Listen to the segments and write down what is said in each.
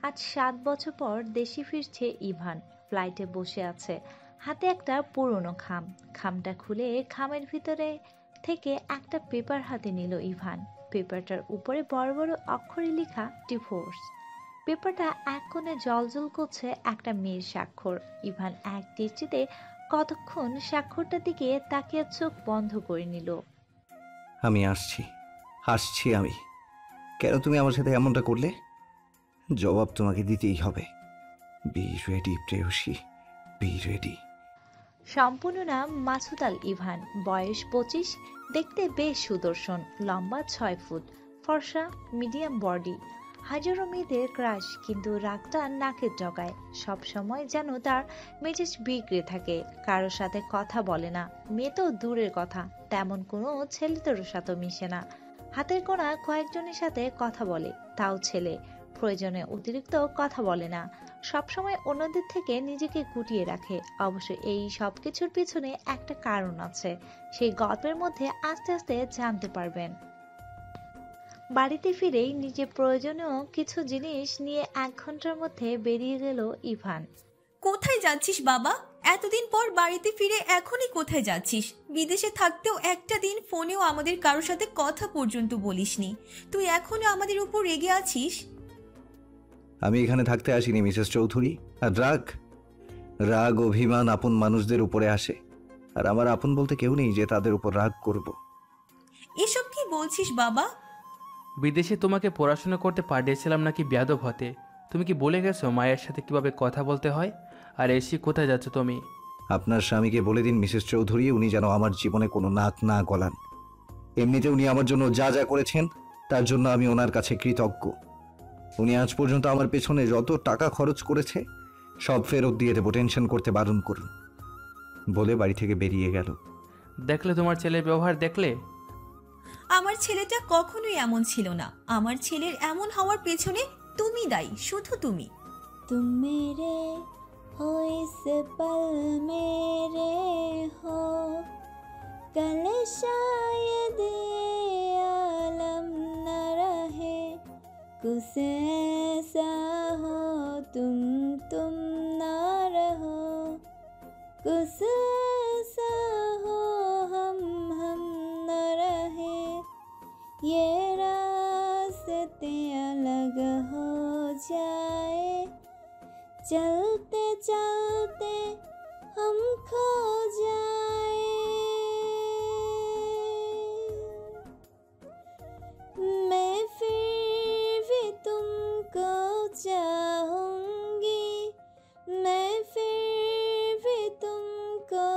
আজ 7 বছর পর দেশে ফিরছে ইভান। ফ্লাইটে বসে আছে, হাতে একটা পুরনো খাম। খামটা খুলে খামের ভিতরে থেকে একটা পেপার হাতে নিল ইভান। পেপারটার উপরে বড় বড় অক্ষরে লেখা ডিভোর্স। পেপারটা এক কোণে জলজল করছে একটা মেয়ের স্বাক্ষর। ইভান এক দৃষ্টিতে কতক্ষণ স্বাক্ষরটার দিকে তাকিয়ে চোখ বন্ধ করে নিল। আমি আসছি, আসছি আমি। কেন তুমি আমার সাথে এমনটা করলে? জবাব তোমাকে দিতেই হবে। বি রেডি প্রেয়সী, বি রেডি। সম্পূর্ণ নাম মাসুদ আল ইভান, বয়স 25, দেখতে বেশ সুদর্শন, লম্বা 6 ফুট, ফর্সা, মিডিয়াম বডি। হাজারো মেয়েদের ক্রাশ, কিন্তু রাগটা নাকের ডগায়। সবসময় যেন তার মেজাজ বিগড়ে থাকে। কারোর সাথে কথা বলে না, মেয়ে তো দূরের কথা, তেমন কোনো ছেলেদের সাথে মিশে না। হাতের কোণা কয়েকজনের সাথে কথা বলে, তাও ছেলে। প্রয়োজনে অতিরিক্ত কথা বলে না, সবসময় অন্যদের থেকে নিজেকে গুটিয়ে রাখে। অবশ্য এই সব কিছুর পিছনে একটা কারণ আছে, সেই গল্পের মধ্যে আস্তে আস্তে জানতে পারবেন। বাড়িতে ফিরেই নিজের প্রয়োজনীয় কিছু জিনিস নিয়ে 1 ঘন্টার মধ্যে বেরিয়ে গেল ইভান। কোথায় যাচ্ছিস বাবা? এতদিন পর বাড়িতে ফিরে এখনই কোথায় যাচ্ছিস? বিদেশে থাকতেও একটা দিন ফোনেও আমাদের কারোর সাথে কথা পর্যন্ত বলিসনি। তুই এখনো আমাদের উপর রেগে আছিস? আমি এখানে থাকতে আসিনি মিসেস চৌধুরী। আর রাগ, রাগ অভিমান আপন মানুষদের উপরে আসে। আর আমার আপন বলতে কেউ নেই যে তাদের উপর রাগ করব। এসব কি বলছিস বাবা? বিদেশে তোমাকে পড়াশোনা করতে পাঠিয়েছিলাম নাকি বেয়াদব হতে? তুমি কি বলে গেছো মায়ের সাথে কিভাবে কথা বলতে হয়? আর এসে কোথায় যাচ্ছ তুমি? আপনার স্বামীকে বলে দিন মিসেস চৌধুরী, উনি যেন আমার জীবনে কোনো নাক না গলান। এমনিতে উনি আমার জন্য যা যা করেছেন তার জন্য আমি ওনার কাছে কৃতজ্ঞ। উনি আজ পর্যন্ত আমার পেছনে যত টাকা খরচ করেছে সব ফেরত দিয়ে দেবো, টেনশন করতে বারণ করুন, বলে বাড়ি থেকে বেরিয়ে গেল। দেখলে তোমার ছেলের ব্যবহার, দেখলে? আমার ছেলেটা কখনোই এমন ছিল না। আমার ছেলের এমন হওয়ার পেছনে তুমি দায়ী, শুধু তুমি। तुम मेरे हो इस पल मेरे हो, कल शायद ये आलम न रहे, कुछ ऐसा हो तुम ना रहो, कुछ ऐसा हो हम न रहे, ये रास्ते अलग हो जाए, चलते चलते हम खो जाए। मैं फिर भी तुमको चाहूंगी, मैं फिर भी तुमको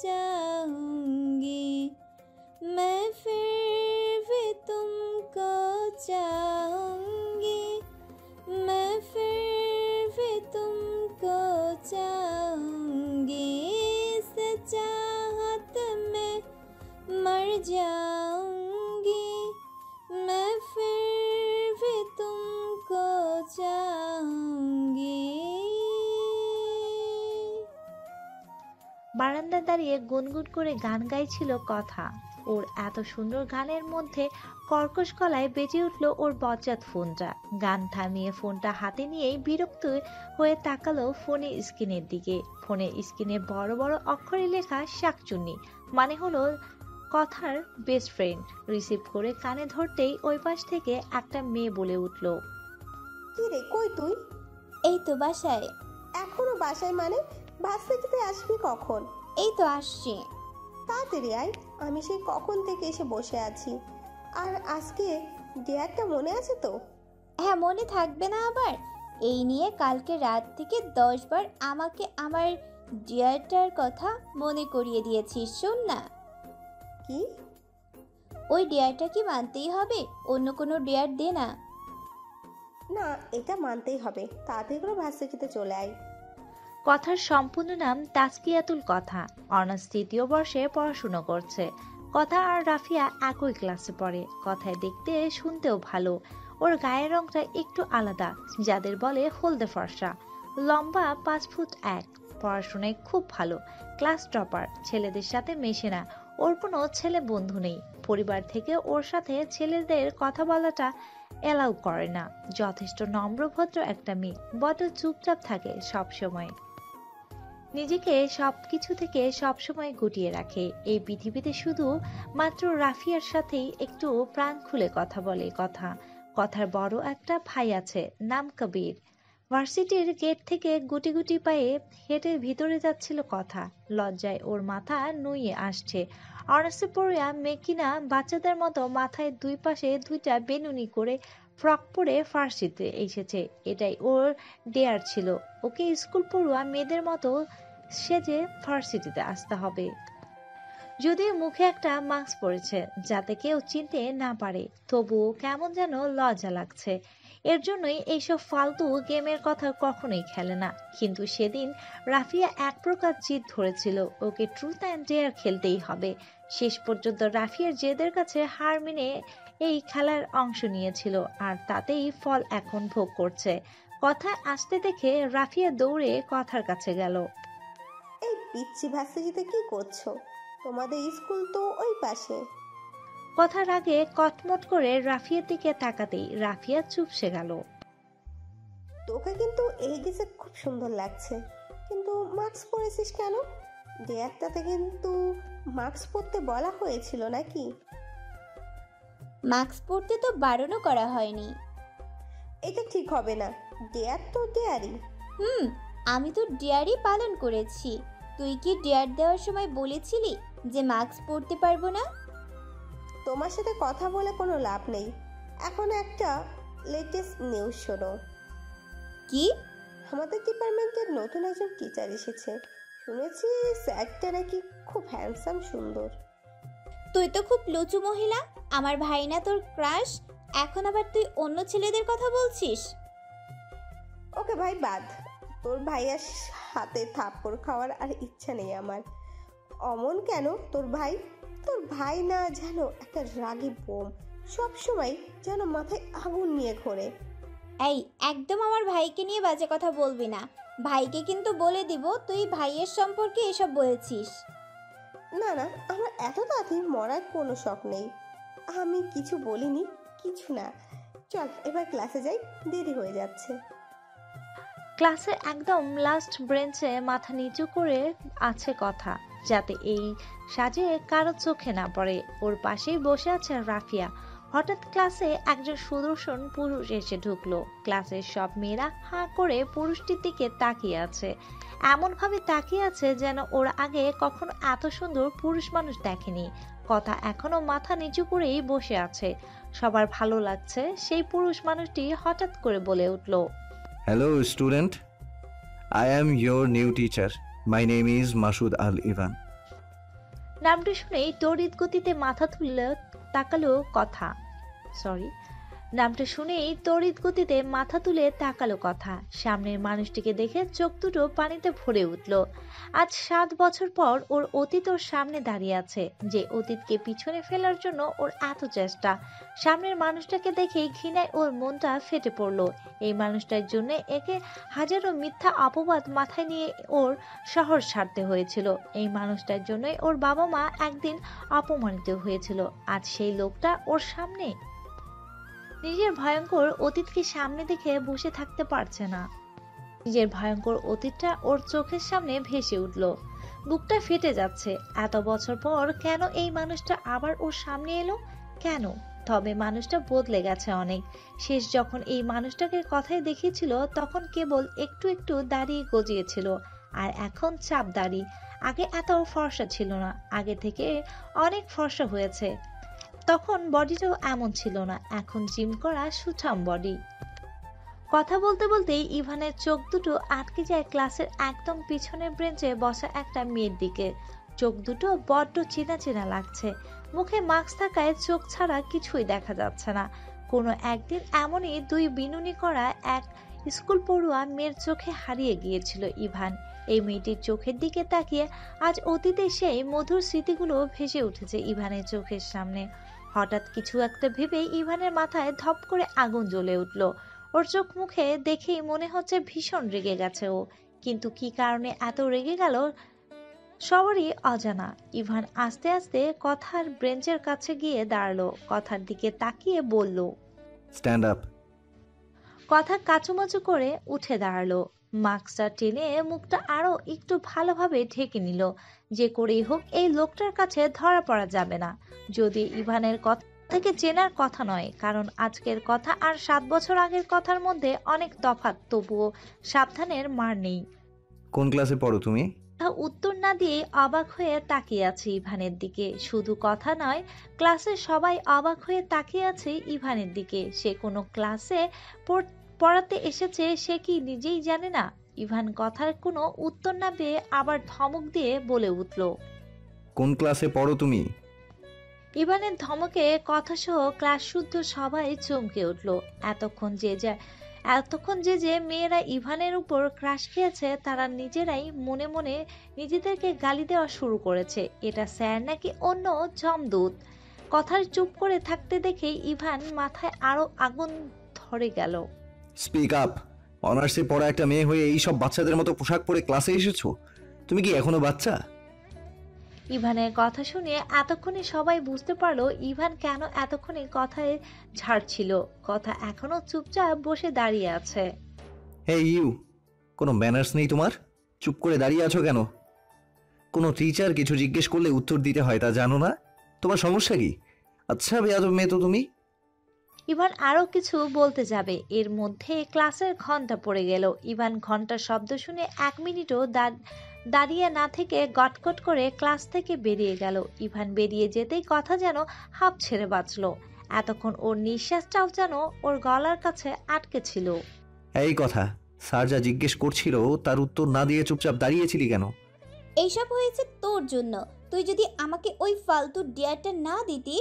चाहूंगी, मैं फिर भी तुमको चाहूंगी, मैं फिर भी तुमको चाहूंगी, इस चाहत में मर जाऊंगी, मैं फिर भी तुमको चाहूंगी। বারান্দায় দাঁড়িয়ে গুনগুন করে গান গাইছিল কথা। ওর এত সুন্দর গানের মধ্যে কর্কশ গলায় বেজে উঠল ওর বজ্জাত ফোনটা। গান থামিয়ে ফোনটা হাতে নিয়েই বিরক্ত হয়ে তাকালো ফোনের স্ক্রিনের দিকে। ফোনের স্ক্রিনে বড় বড় অক্ষরে লেখা শাকচুন্নি, মানে হলো কথার বেস্ট ফ্রেন্ড। রিসিভ করে কানে ধরতেই ওই পাশ থেকে একটা মেয়ে বলে উঠল, কি রে, কই তুই? এই তো বাসায়। এখনো বাসায় মানে? ভার্সিটিতে আসবি কখন? এই তো আসছি। তাড়াতাড়ি আয়, আমি সেই কখন থেকে এসে বসে আছি। আর আজকে ডেয়ারটা মনে আছে তো? হ্যাঁ, মনে থাকবে না আবার? এই নিয়ে কালকে রাত থেকে 10 বার আমাকে আমার ডিয়ারটার কথা মনে করিয়ে দিয়েছিস। শোন না, কি? ওই ডিয়ারটা কি মানতেই হবে? অন্য কোনো ডিয়ার দে না। না, এটা মানতেই হবে। তাড়াতাড়ি করে ভার্সিটিতে চলে আয়। কথার সম্পূর্ণ নাম তাসকিয়াতুল কথা। অনার্স 3য় বর্ষে পড়াশুনো করছে। কথা আর রাফিয়া একই ক্লাসে পড়ে। কথায় দেখতে শুনতেও ভালো। ওর গায়ের রংটা একটু আলাদা, যাদের বলে হলদে ফর্সা। লম্বা 5 ফুট 1, পড়াশোনায় খুব ভালো, ক্লাস টপার। ছেলেদের সাথে মেশে না, ওর কোনো ছেলে বন্ধু নেই। পরিবার থেকে ওর সাথে ছেলেদের কথা বলাটা এলাউ করে না। যথেষ্ট নম্রভদ্র একটা মেয়ে, বড্ড চুপচাপ থাকে সব সময়, নিজেকে সবকিছু থেকে সবসময় গুটিয়ে রাখে। এই পৃথিবীতে শুধু মাত্র রাফিয়ার সাথেই একটু প্রাণ খুলে কথা বলে। কথার বড় একটা ভাই আছে, নাম কবির। ভার্সিটির গেট থেকে গুটি গুটি পায়ে হেঁটে ভিতরে যাচ্ছিল কথা। লজ্জায় ওর মাথা নুয়ে আসছে। অনার্সে পড়িয়া মেকিনা বাচ্চাদের মতো মাথায় দুই পাশে দুইটা বেনুনি করে ফ্রক পরে ফার্সিতে এসেছে। এটাই ওর ডেয়ার ছিল, ওকে স্কুল পড়ুয়া মেয়েদের মতো সেজে ভার্সিটিতে আসতে হবে। যদিও মুখে একটা মাস্ক পরেছে যাতে কেউ চিনতে না পারে, তবুও কেমন যেন লজ্জা লাগছে। এর জন্যই এইসব ফালতু গেমের কথা কখনোই খেলে না। কিন্তু সেদিন রাফিয়া এক প্রকার জিদ ধরেছিল, ওকে ট্রুথ অ্যান্ড ডেয়ার খেলতেই হবে। শেষ পর্যন্ত রাফিয়ার জেদের কাছে হার মেনে এই খেলার অংশ নিয়েছিল, আর তাতেই ফল এখন ভোগ করছে। কথা আসতে দেখে রাফিয়া দৌড়ে কথার কাছে গেল। এই পিচ্ছি ভার্সিটিতে কি করছো? তোমাদের স্কুল তো ওই পাশে। কথার আগে কটমট করে রাফিয়ার দিকে তাকাতেই রাফিয়া চুপসে গেল। তোকে কিন্তু এই ড্রেসে খুব সুন্দর লাগছে, কিন্তু মাস্ক পরেছিস কেন? ডেয়ারটাতে কিন্তু মাস্ক পরতে বলা হয়েছিল নাকি? মাস্ক পরতে তো বারণও করা হয়নি। এটা ঠিক হবে না, ডেয়ার তো ডেয়ারই। আমি তো ডেয়ারই পালন করেছি। তুই কি ডেয়ার দেওয়ার সময় বলেছিলি যে মাস্ক পরতে পারবো না? তোমার সাথে কথা বলে কোনো লাভ নেই। এখন একটা লেটেস্ট নিউজ শোনো। কি? আমাদের ডিপার্টমেন্টের নতুন একজন টিচার এসেছে। শুনেছি স্যারটা নাকি খুব হ্যান্ডসাম, সুন্দর। তুই তো খুব লুচু মহিলা। আমার ভাই না তোর ক্রাশ, এখন আবার তুই অন্য ছেলেদের কথা বলছিস? ওকে ভাই বাদ, তোর ভাইয়ার হাতে থাপ্পড় খাওয়ার আর ইচ্ছা নেই আমার। অমন কেন তোর ভাই? তোর ভাই না যেন একটা রাগী বোম, সবসময় যেন মাথায় আগুন নিয়ে ঘোরে। এই, একদম আমার ভাইকে নিয়ে বাজে কথা বলবি না। ভাইকে কিন্তু বলে দিব তুই ভাইয়ের সম্পর্কে এসব বলেছিস। না না, আমার এত তাড়াতাড়ি মরার কোনো শখ নেই। আমি কিছু বলিনি, কিছু না। চল এবার ক্লাসে যাই, দেরি হয়ে যাচ্ছে। ক্লাসে একদম লাস্ট বেঞ্চে মাথা নিচু করে আছে কথা, যাতে এই সাজে কারো চোখে না পড়ে। ওর পাশেই বসে আছে রাফিয়া। হঠাৎ ক্লাসে একজন সুদর্শন পুরুষ এসে ঢুকলো। ক্লাসের সব মেয়েরা হাঁ করে পুরুষটির দিকে তাকিয়ে আছে, এমন ভাবে তাকিয়ে আছে যেন ওর আগে কখনো এত সুন্দর পুরুষ মানুষ দেখেনি। কথা এখনো মাথা নিচু করেই বসে আছে। সবার ভালো লাগছে। সেই পুরুষ মানুষটি হঠাৎ করে বলে উঠল, hello student, I am your new teacher. My name is Masud Al Ivan. নামটি শুনেই তড়িৎ গতিতে মাথা তুললে তাকালো কথা। নামটা শুনেই তড়িৎ গতিতে মাথা তুলে তাকালো কথা। সামনের মানুষটিকে দেখে চোখ দুটো পানিতে ভরে উঠল। আজ 7 বছর পর ওর অতীত ওর সামনে দাঁড়িয়ে আছে, যে অতীতকে পিছনে ফেলার জন্য ওর এত চেষ্টা। সামনের মানুষটাকে দেখেই ঘৃণায় ওর মনটা ফেটে পড়ল। এই মানুষটার জন্য একে হাজারো মিথ্যা অপবাদ মাথায় নিয়ে ওর শহর ছাড়তে হয়েছিল। এই মানুষটার জন্যই ওর বাবা মা একদিন অপমানিত হয়েছিল। আজ সেই লোকটা ওর সামনে। নিজের ভয়ঙ্কর অতীতকে সামনে দেখে বসে থাকতে পারছে না। নিজের ভয়ঙ্কর অতীতটা ওর চোখের সামনে ভেসে উঠল। বুকটা ফেটে যাচ্ছে। এত বছর পর কেন এই মানুষটা আবার ওর সামনে এলো? কেন? তবে মানুষটা বদলে গেছে অনেক। শেষ যখন এই মানুষটাকে কথায় দেখিয়েছিল তখন কেবল একটু একটু দাড়ি গজিয়েছিল, আর এখন চাপ দাড়ি। আগে এত ফর্সা ছিল না, আগে থেকে অনেক ফর্সা হয়েছে। তখন বডিটাও এমন ছিল না, এখন জিম করা সুঠাম বডি। কথা বলতে বলতেই ইভানের চোখ দুটো আটকে যায় ক্লাসের একদম পিছনের বেঞ্চে বসা একটা মেয়ের দিকে। চোখ দুটো বড্ড চেনা চেনা লাগছে। মুখে মাস্ক থাকায় চোখ ছাড়া কিছুই দেখা যাচ্ছে না। কোনো একদিন এমনই 2 বিনুনি করা এক স্কুল পড়ুয়া মেয়ের চোখে হারিয়ে গিয়েছিল ইভান। এই মেয়েটির চোখের দিকে তাকিয়ে আজ অতীতে সেই মধুর স্মৃতিগুলো ভেসে উঠেছে ইভানের চোখের সামনে। হঠাৎ কিছু একটা ভেবে ইভানের মাথায় ধপ করে আগুন জ্বলে উঠল। ওর চোখ মুখে দেখেই মনে হচ্ছে ভীষণ রেগে গেছে ও, কিন্তু কি কারণে এত রেগে গেল সবারই অজানা। ইভান আস্তে আস্তে কথার ব্রেঞ্চের কাছে গিয়ে দাঁড়ালো, কথার দিকে তাকিয়ে বলল। Stand up. কথা কাচুমাচু করে উঠে দাঁড়ালো, মাস্কটা টেনে মুখটা আরো একটু ভালোভাবে ঢেকে নিল। যে করেই হোক এই লোকটার কাছে ধরা পড়া যাবে না। যদি ইভানের কথা থেকে চেনার কথা নয়, কারণ আজকের কথা আর 7 বছর আগের কথার মধ্যে অনেক তফাৎ, তবুও সাবধানের মার নেই। কোন ক্লাসে পড়ো তুমি? উত্তর না দিয়ে অবাক হয়ে তাকিয়ে আছে ইভানের দিকে। শুধু কথা নয়, ক্লাসের সবাই অবাক হয়ে তাকিয়ে আছে ইভানের দিকে। সে কোনো ক্লাসে পড়াতে এসেছে সে কি নিজেই জানে না? ইভান কথার কোনো উত্তর না পেয়ে আবার ধমক দিয়ে বলে উঠল। কোন ক্লাসে পড়ো তুমি? ইভানের ধমকে কথাসহ ক্লাস শুদ্ধ সবাই চমকে উঠল। এতক্ষণ যে মেয়েরা ইভানের উপর ক্রাশ খেয়েছে তারা নিজেরাই মনে মনে নিজেদেরকে গালি দেওয়া শুরু করেছে। এটা স্যার নাকি অন্য জমদূত? কথার চুপ করে থাকতে দেখে ইভান মাথায় আরো আগুন ধরে গেল। Speak up. অনার্সে পড়া একটা মেয়ে হয়ে এই সব বাচ্চাদের মতো পোশাক পরে ক্লাসে এসেছো? তুমি কি এখনো বাচ্চা? ইভানের কথা শুনে এতক্ষণে সবাই বুঝতে পারলো ইভান কেন এতক্ষণে কথায় ঝাড়ছিল। কথা এখনো চুপচাপ বসে দাঁড়িয়ে আছে। হে ইউ, কোনো ম্যানার্স নেই তোমার? চুপ করে দাঁড়িয়ে আছো কেন? কোনো টিচার কিছু জিজ্ঞেস করলে উত্তর দিতে হয়, তা জানো না? তোমার সমস্যা কি? আচ্ছা বেয়াদব মেয়ে তো তুমি। ইভান আরো কিছু বলতে যাবে, এর মধ্যে ক্লাসের ঘন্টা পড়ে গেল। ইভান ঘন্টার শব্দ শুনে 1 মিনিটও দাঁড়িয়ে না থেকে গটগট করে ক্লাস থেকে বেরিয়ে গেল। ইভান বেরিয়ে যেতেই কথা যেন হাঁপ ছেড়ে বাঁচলো। এতক্ষণ ওর নিঃশ্বাসটাও যেন ওর গলার কাছে আটকে ছিল। এই কথা, স্যার যা জিজ্ঞেস করছিল তার উত্তর না দিয়ে চুপচাপ দাঁড়িয়েছিলি কেন? এইসব হয়েছে তোর জন্য। তুই যদি আমাকে ওই ফালতু ডিয়ারটা না দিতি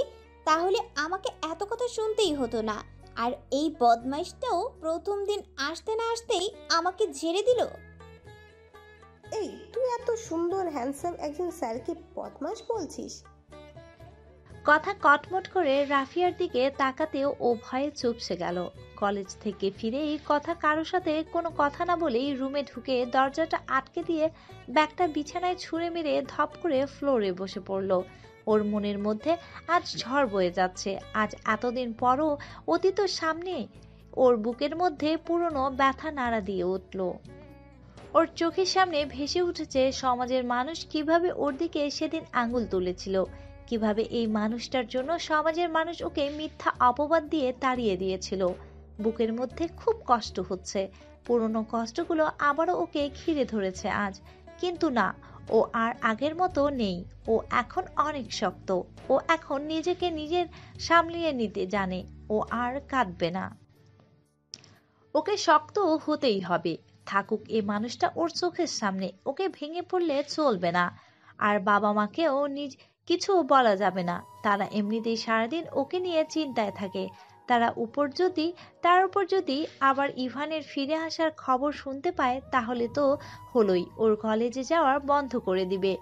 তাহলে আমাকে এত কথা শুনতেই হতো না। আর এই বদমাইশটাও প্রথম দিন আসতে না আসতেই আমাকে ঝেড়ে দিল। এই তুই এত সুন্দর হ্যান্ডসাম একজন স্যারকে বদমাশ বলছিস? কথা কটমট করে রাফিয়ার দিকে তাকাতেও ও ভয়ে চুপসে গেল। কলেজ থেকে ফিরেই কথা কারোর সাথে কোনো কথা না বলেই রুমে ঢুকে দরজাটা আটকে দিয়ে ব্যাগটা বিছানায় ছুঁড়ে মেরে ধপ করে ফ্লোরে বসে পড়ল। ওর মনের মধ্যে আজ ঝড় বয়ে যাচ্ছে। আজ এতদিন পরও অতীত সামনে ওর বুকের মধ্যে পুরনো ব্যথা নাড়া দিয়ে উঠল। ওর চোখের সামনে ভেসে উঠেছে সমাজের মানুষ কিভাবে ওর দিকে সেদিন আঙুল তুলেছিল, কিভাবে এই মানুষটার জন্য সমাজের মানুষ ওকে মিথ্যা অপবাদ দিয়ে তাড়িয়ে দিয়েছিল। বুকের মধ্যে খুব কষ্ট হচ্ছে। পুরনো কষ্টগুলো আবারও ওকে ঘিরে ধরেছে আজ। কিন্তু না, ও আর আগের মতো নেই। ও এখন অনেক শক্ত। ও এখন নিজেকে নিজের সামলিয়ে নিতে জানে। ও আর কাঁদবে না। ওকে শক্ত হতেই হবে, থাকুক এ মানুষটা ওর চোখের সামনে। ওকে ভেঙে পড়লে চলবে না। আর বাবা মাকেও কিছু বলা যাবে না। তারা এমনিতেই সারাদিন ওকে নিয়ে চিন্তায় থাকে। তার উপর যদি আবার ইভানের ফিরে আসার খবর শুনতে পায় তাহলে তো হলোই, ওর কলেজে যাওয়ার বন্ধ করে দিবে।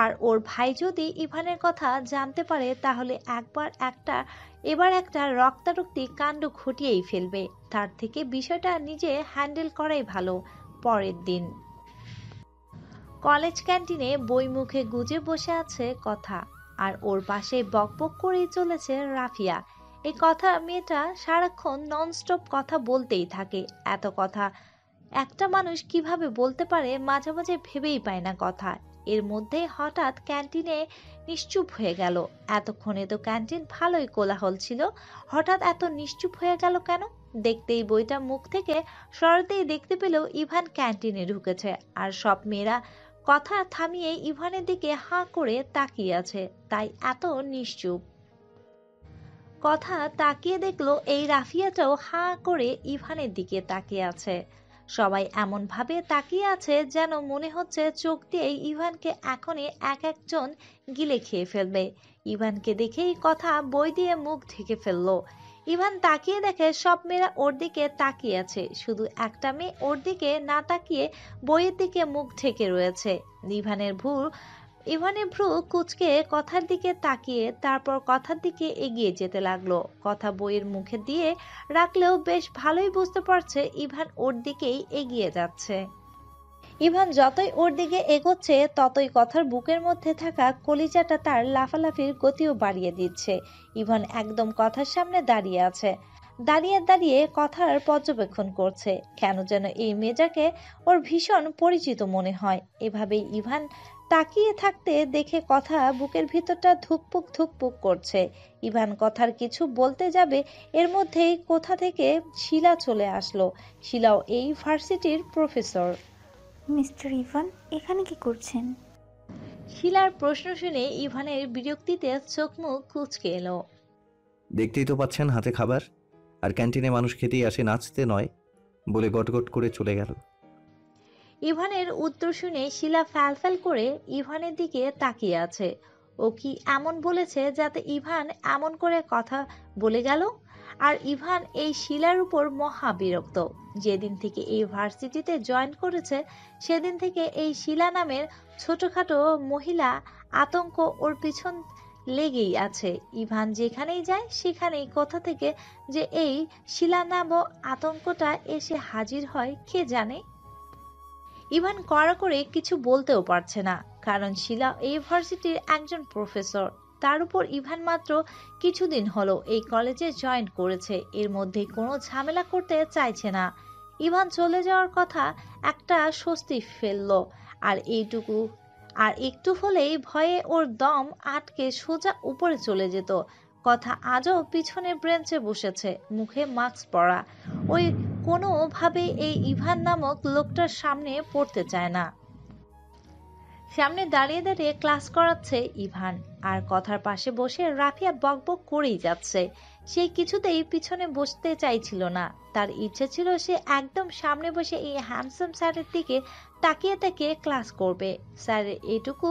আর ওর ভাই যদি ইভানের কথা জানতে পারে তাহলে এবার একটা রক্তারক্তি কাণ্ড ঘটিয়েই ফেলবে। তার থেকে বিষয়টা নিজে হ্যান্ডেল করাই ভালো। পরের দিন কলেজ ক্যান্টিনে বই মুখে গুজে বসে আছে কথা, আর ওর পাশে বকবক করেই চলেছে রাফিয়া। এই কথা মেয়েটা সারাক্ষণ ননস্টপ কথা বলতেই থাকে। এত কথা একটা মানুষ কিভাবে বলতে পারে মাঝে মাঝে ভেবেই পায় না কথা। এর মধ্যে হঠাৎ ক্যান্টিনে নিশ্চুপ হয়ে গেল। এতক্ষণে তো ক্যান্টিন ভালোই কোলাহল ছিল, হঠাৎ এত নিশ্চুপ হয়ে গেল কেন? দেখতেই বইটা মুখ থেকে সরাতেই দেখতে পেলেও ইভান ক্যান্টিনে ঢুকেছে। আর সব মেয়েরা কথা থামিয়ে ইভানের দিকে হাঁ করে তাকিয়ে আছে, তাই এত নিশ্চুপ। কথা তাকিয়ে দেখলো এই রাফিয়াটাও হাঁ করে ইভানের দিকে তাকিয়ে আছে। সবাই এমন ভাবে তাকিয়ে আছে যেন মনে হচ্ছে চোখ দিয়ে ইভানকে এখনই একজন গিলে খেয়ে ফেলবে। ইভানকে দেখেই কথা বই দিয়ে মুখ ঢেকে ফেললো। ইভান তাকিয়ে দেখে সব মেয়েরা ওর দিকে তাকিয়ে আছে, শুধু একটা মেয়ে ওর দিকে না তাকিয়ে বইয়ের দিকে মুখ ঢেকে রয়েছে। ইভানের ভ্রু কুঁচকে কথার দিকে তাকিয়ে তারপর কথার দিকে এগিয়ে যেতে লাগলো। কথা বইয়ের মুখে দিয়ে রাখলেও বেশ ভালোই বুঝতে পারছে ইভান ওর দিকেই এগিয়ে যাচ্ছে। ইভান যতই ওর দিকে এগোচ্ছে ততই কথার বুকের মধ্যে থাকা কলিজাটা তার লাফালাফির গতিও বাড়িয়ে দিচ্ছে। ইভান একদম কথার সামনে দাঁড়িয়ে আছে, দাঁড়িয়ে দাঁড়িয়ে কথার পর্যবেক্ষণ করছে। কেন যেন এই মেয়েটাকে ওর ভীষণ পরিচিত মনে হয়। এভাবেই ইভান তাকিয়ে থাকতে দেখে কথা বুকের ভিতরটা ধুকপুক ধুকপুক করছে। ইভান কথার কিছু বলতে যাবে, এর মধ্যেই কোথা থেকে শিলা চলে আসলো। শিলাও এই ভার্সিটির প্রফেসর। মিস্টার ইভান এখানে কি করছেন? শিলার প্রশ্ন শুনে ইভানের বিরক্তিতে চোখ মুখ কুঁচকে এলো। দেখতেই তো পাচ্ছেন হাতে খাবার, আর ক্যান্টিনে মানুষ খেতেই আসে, নাচতে নয়, বলে গটগট করে চলে গেল। ইভানের উত্তর শুনে শিলা ফ্যালফ্যাল করে ইভানের দিকে তাকিয়ে আছে। ও কি এমন বলেছে যাতে ইভান এমন করে কথা বলে গেল? আর ইভান এই শিলার উপর মহা বিরক্ত। যেদিন থেকে এই ভার্সিটিতে জয়েন করেছে সেদিন থেকে এই শিলা নামের ছোটখাটো মহিলা আতঙ্ক ওর পিছন লেগেই আছে। ইভান যেখানেই যায় সেখানেই কোথা থেকে যে এই শিলা নামক আতঙ্কটা এসে হাজির হয় কে জানে। ইভান কড়া করে কিছু বলতেও পারছে না, কারণ শিলা এই ভার্সিটির একজন প্রফেসর। তার উপর ইভান মাত্র কিছুদিন হলো এই কলেজে জয়েন করেছে, এর মধ্যে কোনো ঝামেলা করতে চাইছে না। ইভান চলে যাওয়ার কথা একটা স্বস্তি ফেললো, আর একটু হলেই ভয়ে ওর দম আটকে সোজা উপরে চলে যেত। কথা আজও পিছনের ব্রেঞ্চে বসেছে, মুখে মাস্ক পরা। ওই কোনোভাবে এই ইভান নামক লোকটার সামনে পড়তে চায় না। সামনে দাঁড়িয়ে দাঁড়িয়ে ক্লাস করাচ্ছে ইভান, আর কথার পাশে বসে রাফিয়া বকবক করেই যাচ্ছে। সে কিছুতেই পিছনে বসতে চাইছিল না। তার ইচ্ছে ছিল সে একদম সামনে বসে এই হ্যান্ডসাম স্যারের দিকে তাকিয়ে তাকিয়ে ক্লাস করবে, স্যারের এটুকু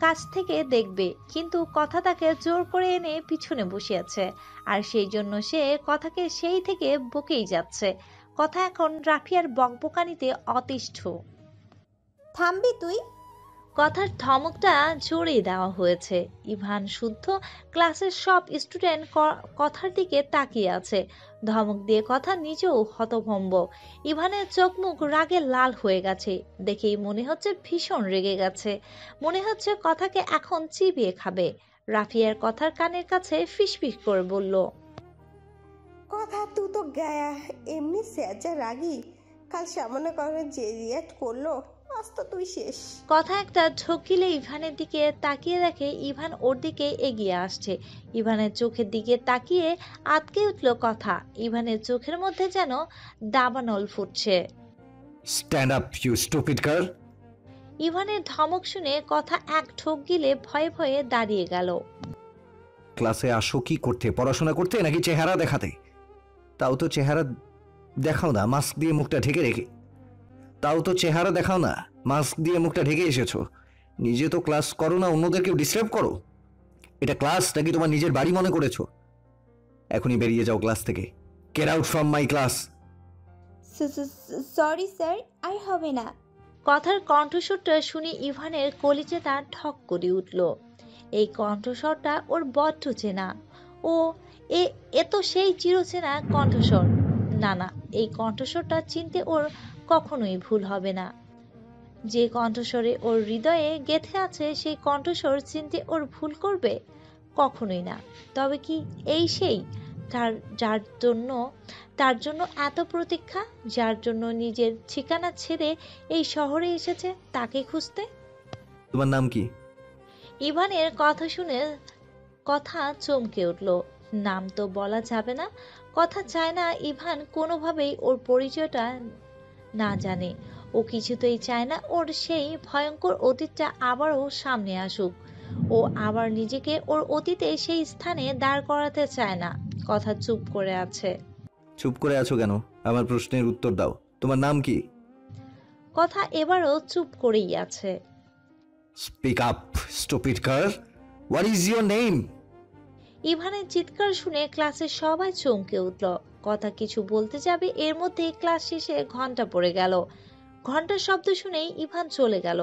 কাছ থেকে দেখবে। কিন্তু কথা তাকে জোর করে এনে পিছনে বসিয়েছে, আর সেই জন্য সে কথাকে সেই থেকে বকেই যাচ্ছে। কথা এখন রাফিয়ার বকবকানিতে অতিষ্ঠ। থামবি তুই? কথার ধমকটা জোরে দেওয়া হয়েছে। ইভান শুদ্ধ ক্লাসের সব স্টুডেন্ট কথার দিকে তাকিয়ে আছে। ধমক দিয়ে কথা নিজেও হতভম্ব। ইভানের চোখ মুখ রাগে লাল হয়ে গেছে, দেখেই মনে হচ্ছে ভীষণ রেগে গেছে। মনে হচ্ছে কথাকে এখন চিবিয়ে খাবে। রাফিয়ার কথার কানের কাছে ফিসফিস করে বলল, কথা তুই তো গায়া এমনি স্যাজা রাগি, কাল সামান্য কারণে যে রিয়াক্ট করলো, আজ তো তুই শেষ। কথা একটা ঝকিলে ইভানের দিকে তাকিয়ে দেখে ইভান ওর দিকে এগিয়ে আসছে। ইভানের চোখের দিকে তাকিয়ে আটকে উঠল কথা। ইভানের চোখের মধ্যে যেন দাবানল ফুটছে। Stand up you stupid girl. ইভানের ধমক শুনে কথা এক ঠোক গিলে ভয়ে ভয়ে দাঁড়িয়ে গেল। ক্লাসে আসো কি করতে, পড়াশোনা করতে নাকি চেহারা দেখাতে? তাও তো চেহারা দেখাও না, মাস্ক দিয়ে মুখটা ঢেকে রেখে। এসেছো। নিজে তো ক্লাস করো না, অন্যদেরকেও ডিস্টার্ব করো। এটা ক্লাস নাকি তোমার নিজের বাড়ি মনে করেছো? এখনই বেরিয়ে যাও ক্লাস থেকে। Get out from my class. Sorry sir, আর হবে না। কথার কণ্ঠস্বরটা শুনে ইভানের কলিজাটা ঠক করে উঠল। এই কণ্ঠস্বরটা ওর বড্ড চেনা। এ তো সেই চিরচেনা কণ্ঠস্বর। না, এই কণ্ঠস্বরটা চিনতে ওর কখনোই ভুল হবে না। যে কণ্ঠস্বরে ওর হৃদয়ে গেঁথে আছে সেই কণ্ঠস্বর চিনতে ওর ভুল করবে? কখনোই না। তবে কি এই সেই তার জন্য এত প্রতীক্ষা, যার জন্য নিজের ঠিকানা ছেড়ে এই শহরে এসেছে তাকে খুঁজতে? তোমার নাম কি? ইভানের কথা শুনে কথা চমকে উঠল। নাম তো বলা যাবে না। কথা চায় না ইভান কোনোভাবেই ওর পরিচয়টা না জানে। ও কিছুতেই চায় না ওর সেই ভয়ঙ্কর অতীতটা আবারও সামনে আসুক। ও আবার নিজেকে ওর অতীতে সেই স্থানে দাঁড় করাতে চায় না। কথা চুপ করে আছে। চুপ করে আছো কেন? আমার প্রশ্নের উত্তর দাও। তোমার নাম কি? কথা এবারও চুপ করেই আছে। Speak up stupid girl, what is your name? ইভানের চিৎকার শুনে ক্লাসের সবাই চমকে উঠল। কথা কিছু বলতে যাবে, এর মধ্যে ক্লাস শেষে ঘন্টা পড়ে গেল। ঘন্টার শব্দ শুনেই ইভান চলে গেল,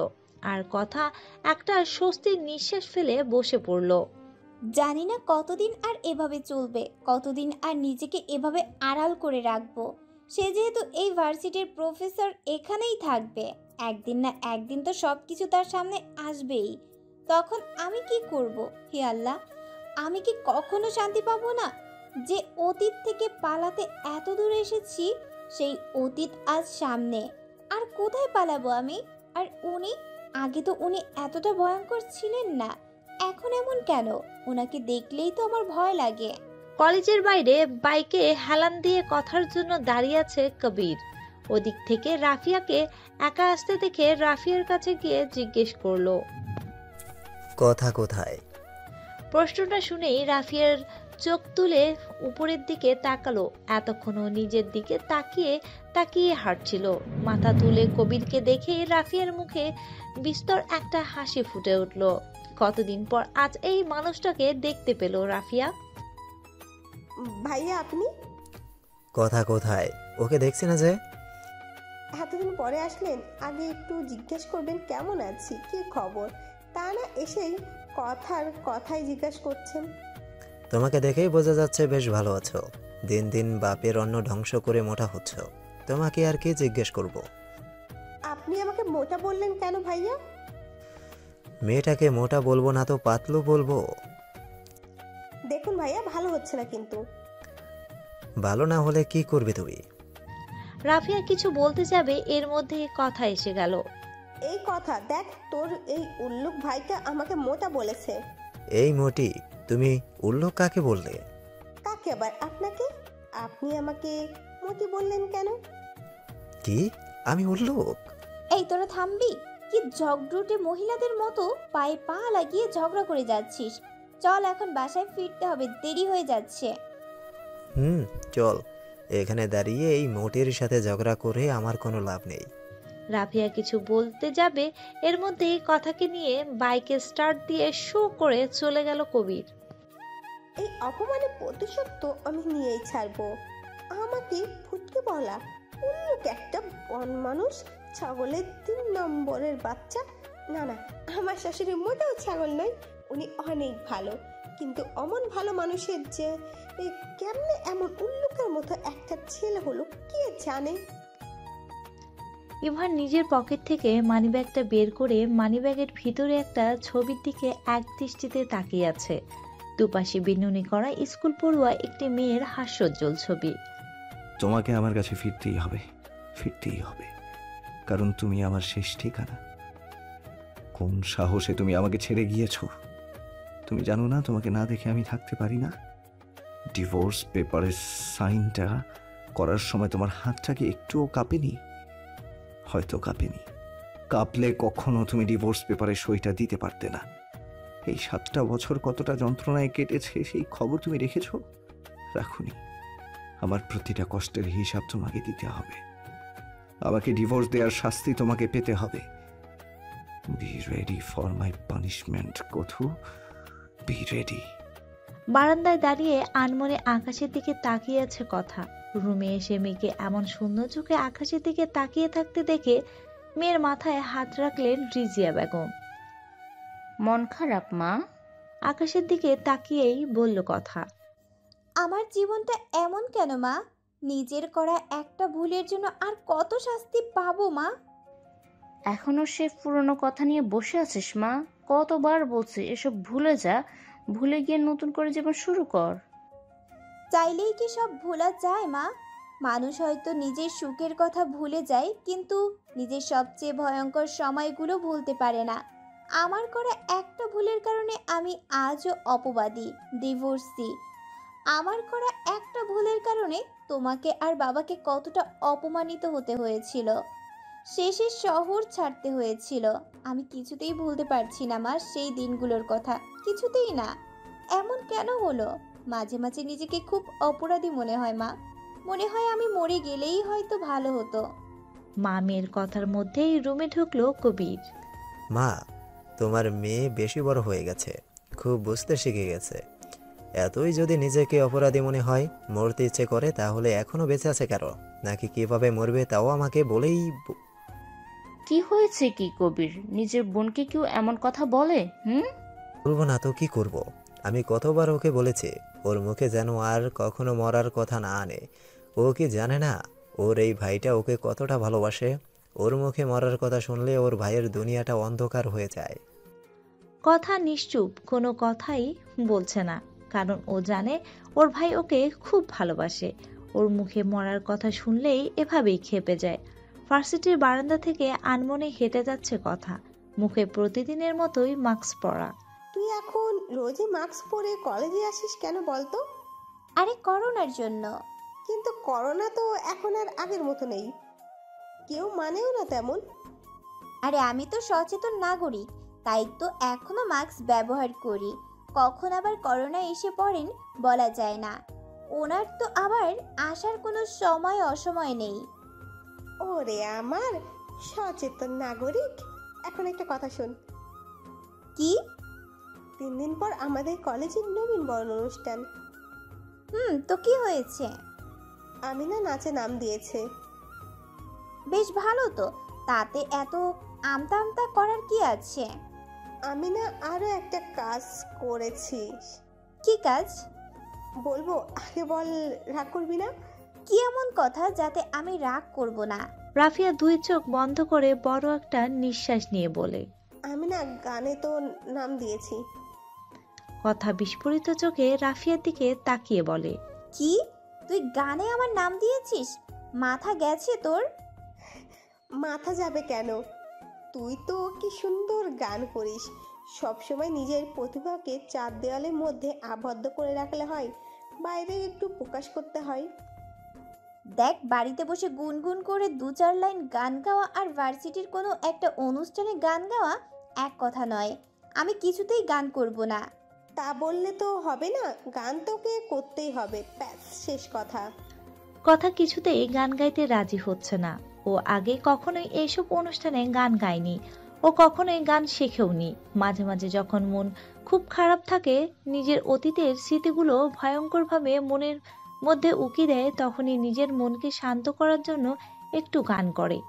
আর কথা একটা স্বস্তির নিঃশ্বাস ফেলে বসে পড়ল। জানি না কতদিন আর এভাবে চলবে, কতদিন আর নিজেকে এভাবে আড়াল করে রাখবো। সে যেহেতু এই ভার্সিটির প্রফেসর, এখানেই থাকবে। একদিন না একদিন তো সব কিছু তার সামনে আসবেই। তখন আমি কি করব? হে আল্লাহ, আমি কি কখনো শান্তি পাবো না? যে অতীত থেকে পালাতে এত দূরে এসেছি, সেই অতীত আজ সামনে। আর কোথায় পালাবো আমি? আর উনি, আগে তো উনি এতটা ভয়ঙ্কর ছিলেন না, এখন এমন কেন? ওনাকে দেখলেই তো আমার ভয় লাগে। কলেজের বাইরে বাইকে হেলান দিয়ে কথার জন্য দাঁড়িয়ে আছে কবির। ওদিক থেকে রাফিয়াকে একা আসতে দেখে রাফিয়ার কাছে গিয়ে জিজ্ঞেস করলো। কথা কোথায়? প্রশ্নটা শুনেই রাফিয়ার চোখ তুলে উপরের দিকে তাকালো। এতক্ষণও নিজের দিকে তাকিয়ে তাকিয়ে হাঁটছিল। মাথা তুলে কবিরকে দেখে রাফিয়ার মুখে বিস্তর একটা হাসি ফুটে উঠল। কতদিন পর আজ এই মানুষটাকে দেখতে পেল রাফিয়া। ভাইয়া আপনি কথা কোথায়? ওকে দেখছি না যে। এতদিন পরে আসলেন, আগে একটু জিজ্ঞেস করবেন কেমন আছি, কি খবর, তা না এসেই কথাই জিজ্ঞেস করছেন। তোমাকে দেখেই বোঝা যাচ্ছে বেশ ভালো আছো। দিন দিন বাপের অন্ন ধ্বংস করে মোটা হচ্ছ। তোমাকে আর কি জিজ্ঞেস করব? আপনি আমাকে মোটা বললেন কেন ভাইয়া? মেয়েটাকে মোটা বলবো না তো পাতলু বলবো? দেখুন ভাইয়া, ভালো হচ্ছে না কিন্তু। ভালো না হলে কি করবে তুমি? রাফিয়া কিছু বলতে যাবে, এর মধ্যে কথা এসে গেল। এই কথা দেখ, তোর এই উল্লুক ভাইটা আমাকে মোটা বলেছে। এই মোটি, তুমি উল্লুক কাকে বললে? কাকে আবার? আপনাকে। আপনি আমাকে মোটি বললেন কেন? কি আমি উল্লুক? এই তোরা থামবি? কি ঝগড়ুটে মহিলাদের মতো পায়ে পা লাগিয়ে ঝগড়া করে যাচ্ছিস? চল এখন বাসায় ফিরতে হবে, দেরি হয়ে যাচ্ছে। চল। এখানে দাঁড়িয়ে এই মোটির সাথে ঝগড়া করে আমার কোনো লাভ নেই। রাফিয়া কিছু বলতে যাবে, এর মধ্যেই কথাকে নিয়ে বাইকে স্টার্ট দিয়ে শো করে চলে গেল কবির। এই অপমানের প্রতিশোধ তো আমি নিয়েই ছাড়বো। আমাকে ফুটকে বলা উল্লুক একটা বন মানুষ, ছাগলের 3 নম্বরের বাচ্চা। না না, আমার শাশুড়ি মোটেও ছাগল নয়, উনি অনেক ভালো। কিন্তু অমন ভালো মানুষের যে কেমনে এমন উল্লুকের মতো একটা ছেলে হলো কে জানে। ইভান নিজের পকেট থেকে মানিব্যাগটা বের করে মানিব্যাগের ভিতরে একটা ছবির দিকে এক দৃষ্টিতে তাকিয়ে আছে। দুপাশে বিনুনি করা স্কুল পড়ুয়া একটি মেয়ের হাস্যোজ্জ্বল ছবি। তোমাকে আমার কাছে ফিরতেই হবে, কারণ তুমি আমার শেষ ঠিকানা। কোন সাহসে তুমি আমাকে ছেড়ে গিয়েছো? তুমি জানো না তোমাকে না দেখে আমি থাকতে পারি না। ডিভোর্স পেপারের সাইনটা করার সময় তোমার হাতটা কি একটুও কাঁপেনি? হয়তো কাঁপেনি। কাঁপলে কখনো তুমি ডিভোর্স পেপারে সইটা দিতে পারতে না। এই 7টা বছর কতটা যন্ত্রণায় কেটেছে সেই খবর তুমি রেখেছো? রাখুনি। আমার প্রতিটা কষ্টের হিসাব তোমাকে দিতে হবে। আমাকে ডিভোর্স দেওয়ার শাস্তি তোমাকে পেতে হবে। Be ready for my punishment কথু, বি রেডি। বারান্দায় দাঁড়িয়ে আনমনে আকাশের দিকে তাকিয়ে আছে কথা। রুমে এসে মেয়েকে এমন সুন্দর চোখে আকাশের দিকে তাকিয়ে থাকতে দেখে মেয়ের মাথায় হাত রাখলেন রিজিয়া বেগম। মন খারাপ মা? আকাশের দিকে তাকিয়েই বলল কথা। আমার জীবনটা এমন কেন মা? নিজের করা একটা ভুলের জন্য আর কত শাস্তি পাবো মা? এখনো সে পুরনো কথা নিয়ে বসে আছিস মা? কতবার বলছি এসব ভুলে যা, ভুলে গিয়ে নতুন করে জীবন শুরু কর। চাইলেই কি সব ভোলা যায় মা? মানুষ হয়তো নিজের সুখের কথা ভুলে যায়, কিন্তু নিজের সবচেয়ে ভয়ঙ্কর সময়গুলো ভুলতে পারে না। আমার করা একটা ভুলের কারণে আমি আজও অপবাদী, ডিভোর্সি। আমার করা একটা ভুলের কারণে তোমাকে আর বাবাকে কতটা অপমানিত হতে হয়েছিল, শেষে শহর ছাড়তে হয়েছিল। আমি কিছুতেই ভুলতে পারছি না মা সেই দিনগুলোর কথা, কিছুতেই না। এমন কেন হলো? মাঝে মাঝে নিজেকে খুব অপরাধী মনে হয় মা। মনে হয় আমি মরে গেলেই হয়তো ভালো হতো। মা মেয়ের কথার মধ্যেই রুমে ঢুকলো কবির। মা, তোমার মেয়ে বেশি বড় হয়ে গেছে, খুব বুঝতে শিখে গেছে। এতই যদি নিজেকে অপরাধী মনে হয়, মরতে ইচ্ছে করে, তাহলে এখনো বেঁচে আছে কারো, নাকি কিভাবে মরবে তাও আমাকে বলেই। কি হয়েছে কি কবির? নিজের বোনকে কেউ এমন কথা বলে? বলবো না তো কি করব? আমি কতবার ওকে বলেছি ওর মুখে যেন আর কখনো মরার কথা না আনে। ও কি জানে না ওর এই ভাইটা ওকে কতটা ভালোবাসে? ওর মুখে মরার কথা শুনলে ওর ভাইয়ের দুনিয়াটা অন্ধকার হয়ে যায়। কথা নিশ্চুপ, কোনো কথাই বলছে না, কারণ ও জানে ওর ভাই ওকে খুব ভালোবাসে। ওর মুখে মরার কথা শুনলেই এভাবেই ক্ষেপে যায়। ভার্সিটির বারান্দা থেকে আনমনে হেঁটে যাচ্ছে কথা, মুখে প্রতিদিনের মতোই মাস্ক পরা। তুই এখন রোজই মাস্ক পরে কলেজে আসিস কেন বলতো? আরে করোনার জন্য। কিন্তু করোনা তো এখন আর আগের মতো নেই, কেউ মানেও না তেমন। আরে আমি তো সচেতন নাগরিক, তাই তো এখনো মাস্ক ব্যবহার করি। কখন আবার করোনা এসে পড়েন বলা যায় না। ওনার তো আবার আসার কোনো সময় অসময় নেই। ওরে আমার সচেতন নাগরিক, এখন একটা কথা শোন। কি? 3 দিন পর আমাদের কলেজের নবীন বরণ অনুষ্ঠান। তো কি হয়েছে? আমিনা নাচে নাম দিয়েছে। বেশ ভালো তো, তাতে এত আমতা আমতা করার কি আছে? আমিনা আরো একটা কাজ করেছি। কি কাজ? বলবো, আগে বল, রাগ করবি না? কি এমন কথা যাতে আমি রাগ করব না? রাফিয়া 2 চোখ বন্ধ করে বড় একটা নিঃশ্বাস নিয়ে বলে, আমি না গানে তো নাম দিয়েছি। কথা বিস্ফোরিত চোখে রাফিয়ার দিকে তাকিয়ে বলে, কি? তুই গানে আমার নাম দিয়েছিস? মাথা গেছে তোর? মাথা যাবে কেন? তুই তো কি সুন্দর গান করিস। সবসময় নিজের প্রতিভাকে 4 দেওয়ালের মধ্যে আবদ্ধ করে রাখলে হয়, বাইরে একটু প্রকাশ করতে হয়। দেখ, বাড়িতে বসে গুনগুন করে 2-4 লাইন গান গাওয়া আর ভার্সিটির কোনো একটা অনুষ্ঠানে গান গাওয়া এক কথা নয়। আমি কিছুতেই গান করব না। তা বললে তো হবে না, গান তোকে করতেই হবে, ব্যাস শেষ কথা। কথা কিছুতেই গান গাইতে রাজি হচ্ছে না। ও আগে কখনোই এইসব অনুষ্ঠানে গান গায়নি, ও কখনোই গান শেখেওনি। মাঝে মাঝে যখন মন খুব খারাপ থাকে, নিজের অতীতের স্মৃতিগুলো ভয়ঙ্করভাবে মনের মধ্যে উকি দেয়, তখনই নিজের মনকে শান্ত করার জন্য একটু গান করে।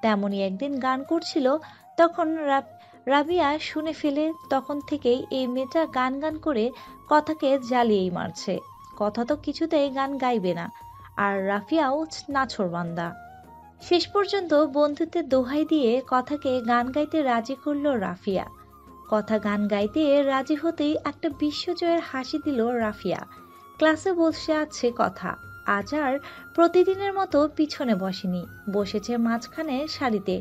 তেমনই একদিন গান করছিল, তখন রাবিয়া শুনে ফেলে। তখন থেকেই এই মেয়েটা গান গান করে কথাকে জ্বালিয়েই মারছে। কথা তো কিছুতেই গান গাইবে না, আর রাফিয়াও নাছোড়বান্দা। শেষ পর্যন্ত বন্ধুত্বের দোহাই দিয়ে কথাকে গান গাইতে রাজি করল রাফিয়া। কথা গান গাইতে রাজি হতেই একটা বিশ্বজয়ের হাসি দিল রাফিয়া। ক্লাসে বসে আছে কথা, আজ আর প্রতিদিনের মতো পিছনে বসেনি, বসেছে মাঝখানে সারিতে।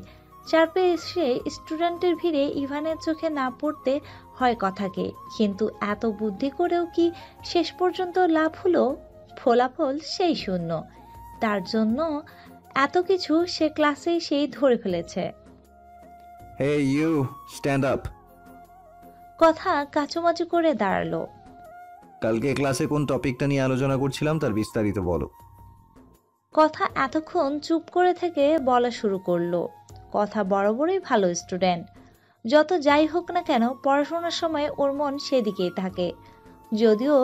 চারপাশে স্টুডেন্টের ভিড়ে ইভানের চোখে না পড়তে হয় কথাকে। কিন্তু এত বুদ্ধি করেও কি শেষ পর্যন্ত লাভ হলো? ফলাফল সেই শূন্য। তার জন্য এত কিছু সে ক্লাসে সেই ধরে ফেলেছে। Hey you, stand up. কথা কাচুমাচু করে দাঁড়ালো। কালকে ক্লাসে কোন টপিকটা নিয়ে আলোচনা করছিলাম তার বিস্তারিত বলো। কথা এতক্ষণ চুপ করে থেকে বলা শুরু করলো। কথা বরাবরই ভালো স্টুডেন্ট, যত যাই হোক না কেন পড়াশোনার সময় ওর মন সেদিকেই থাকে। যদিও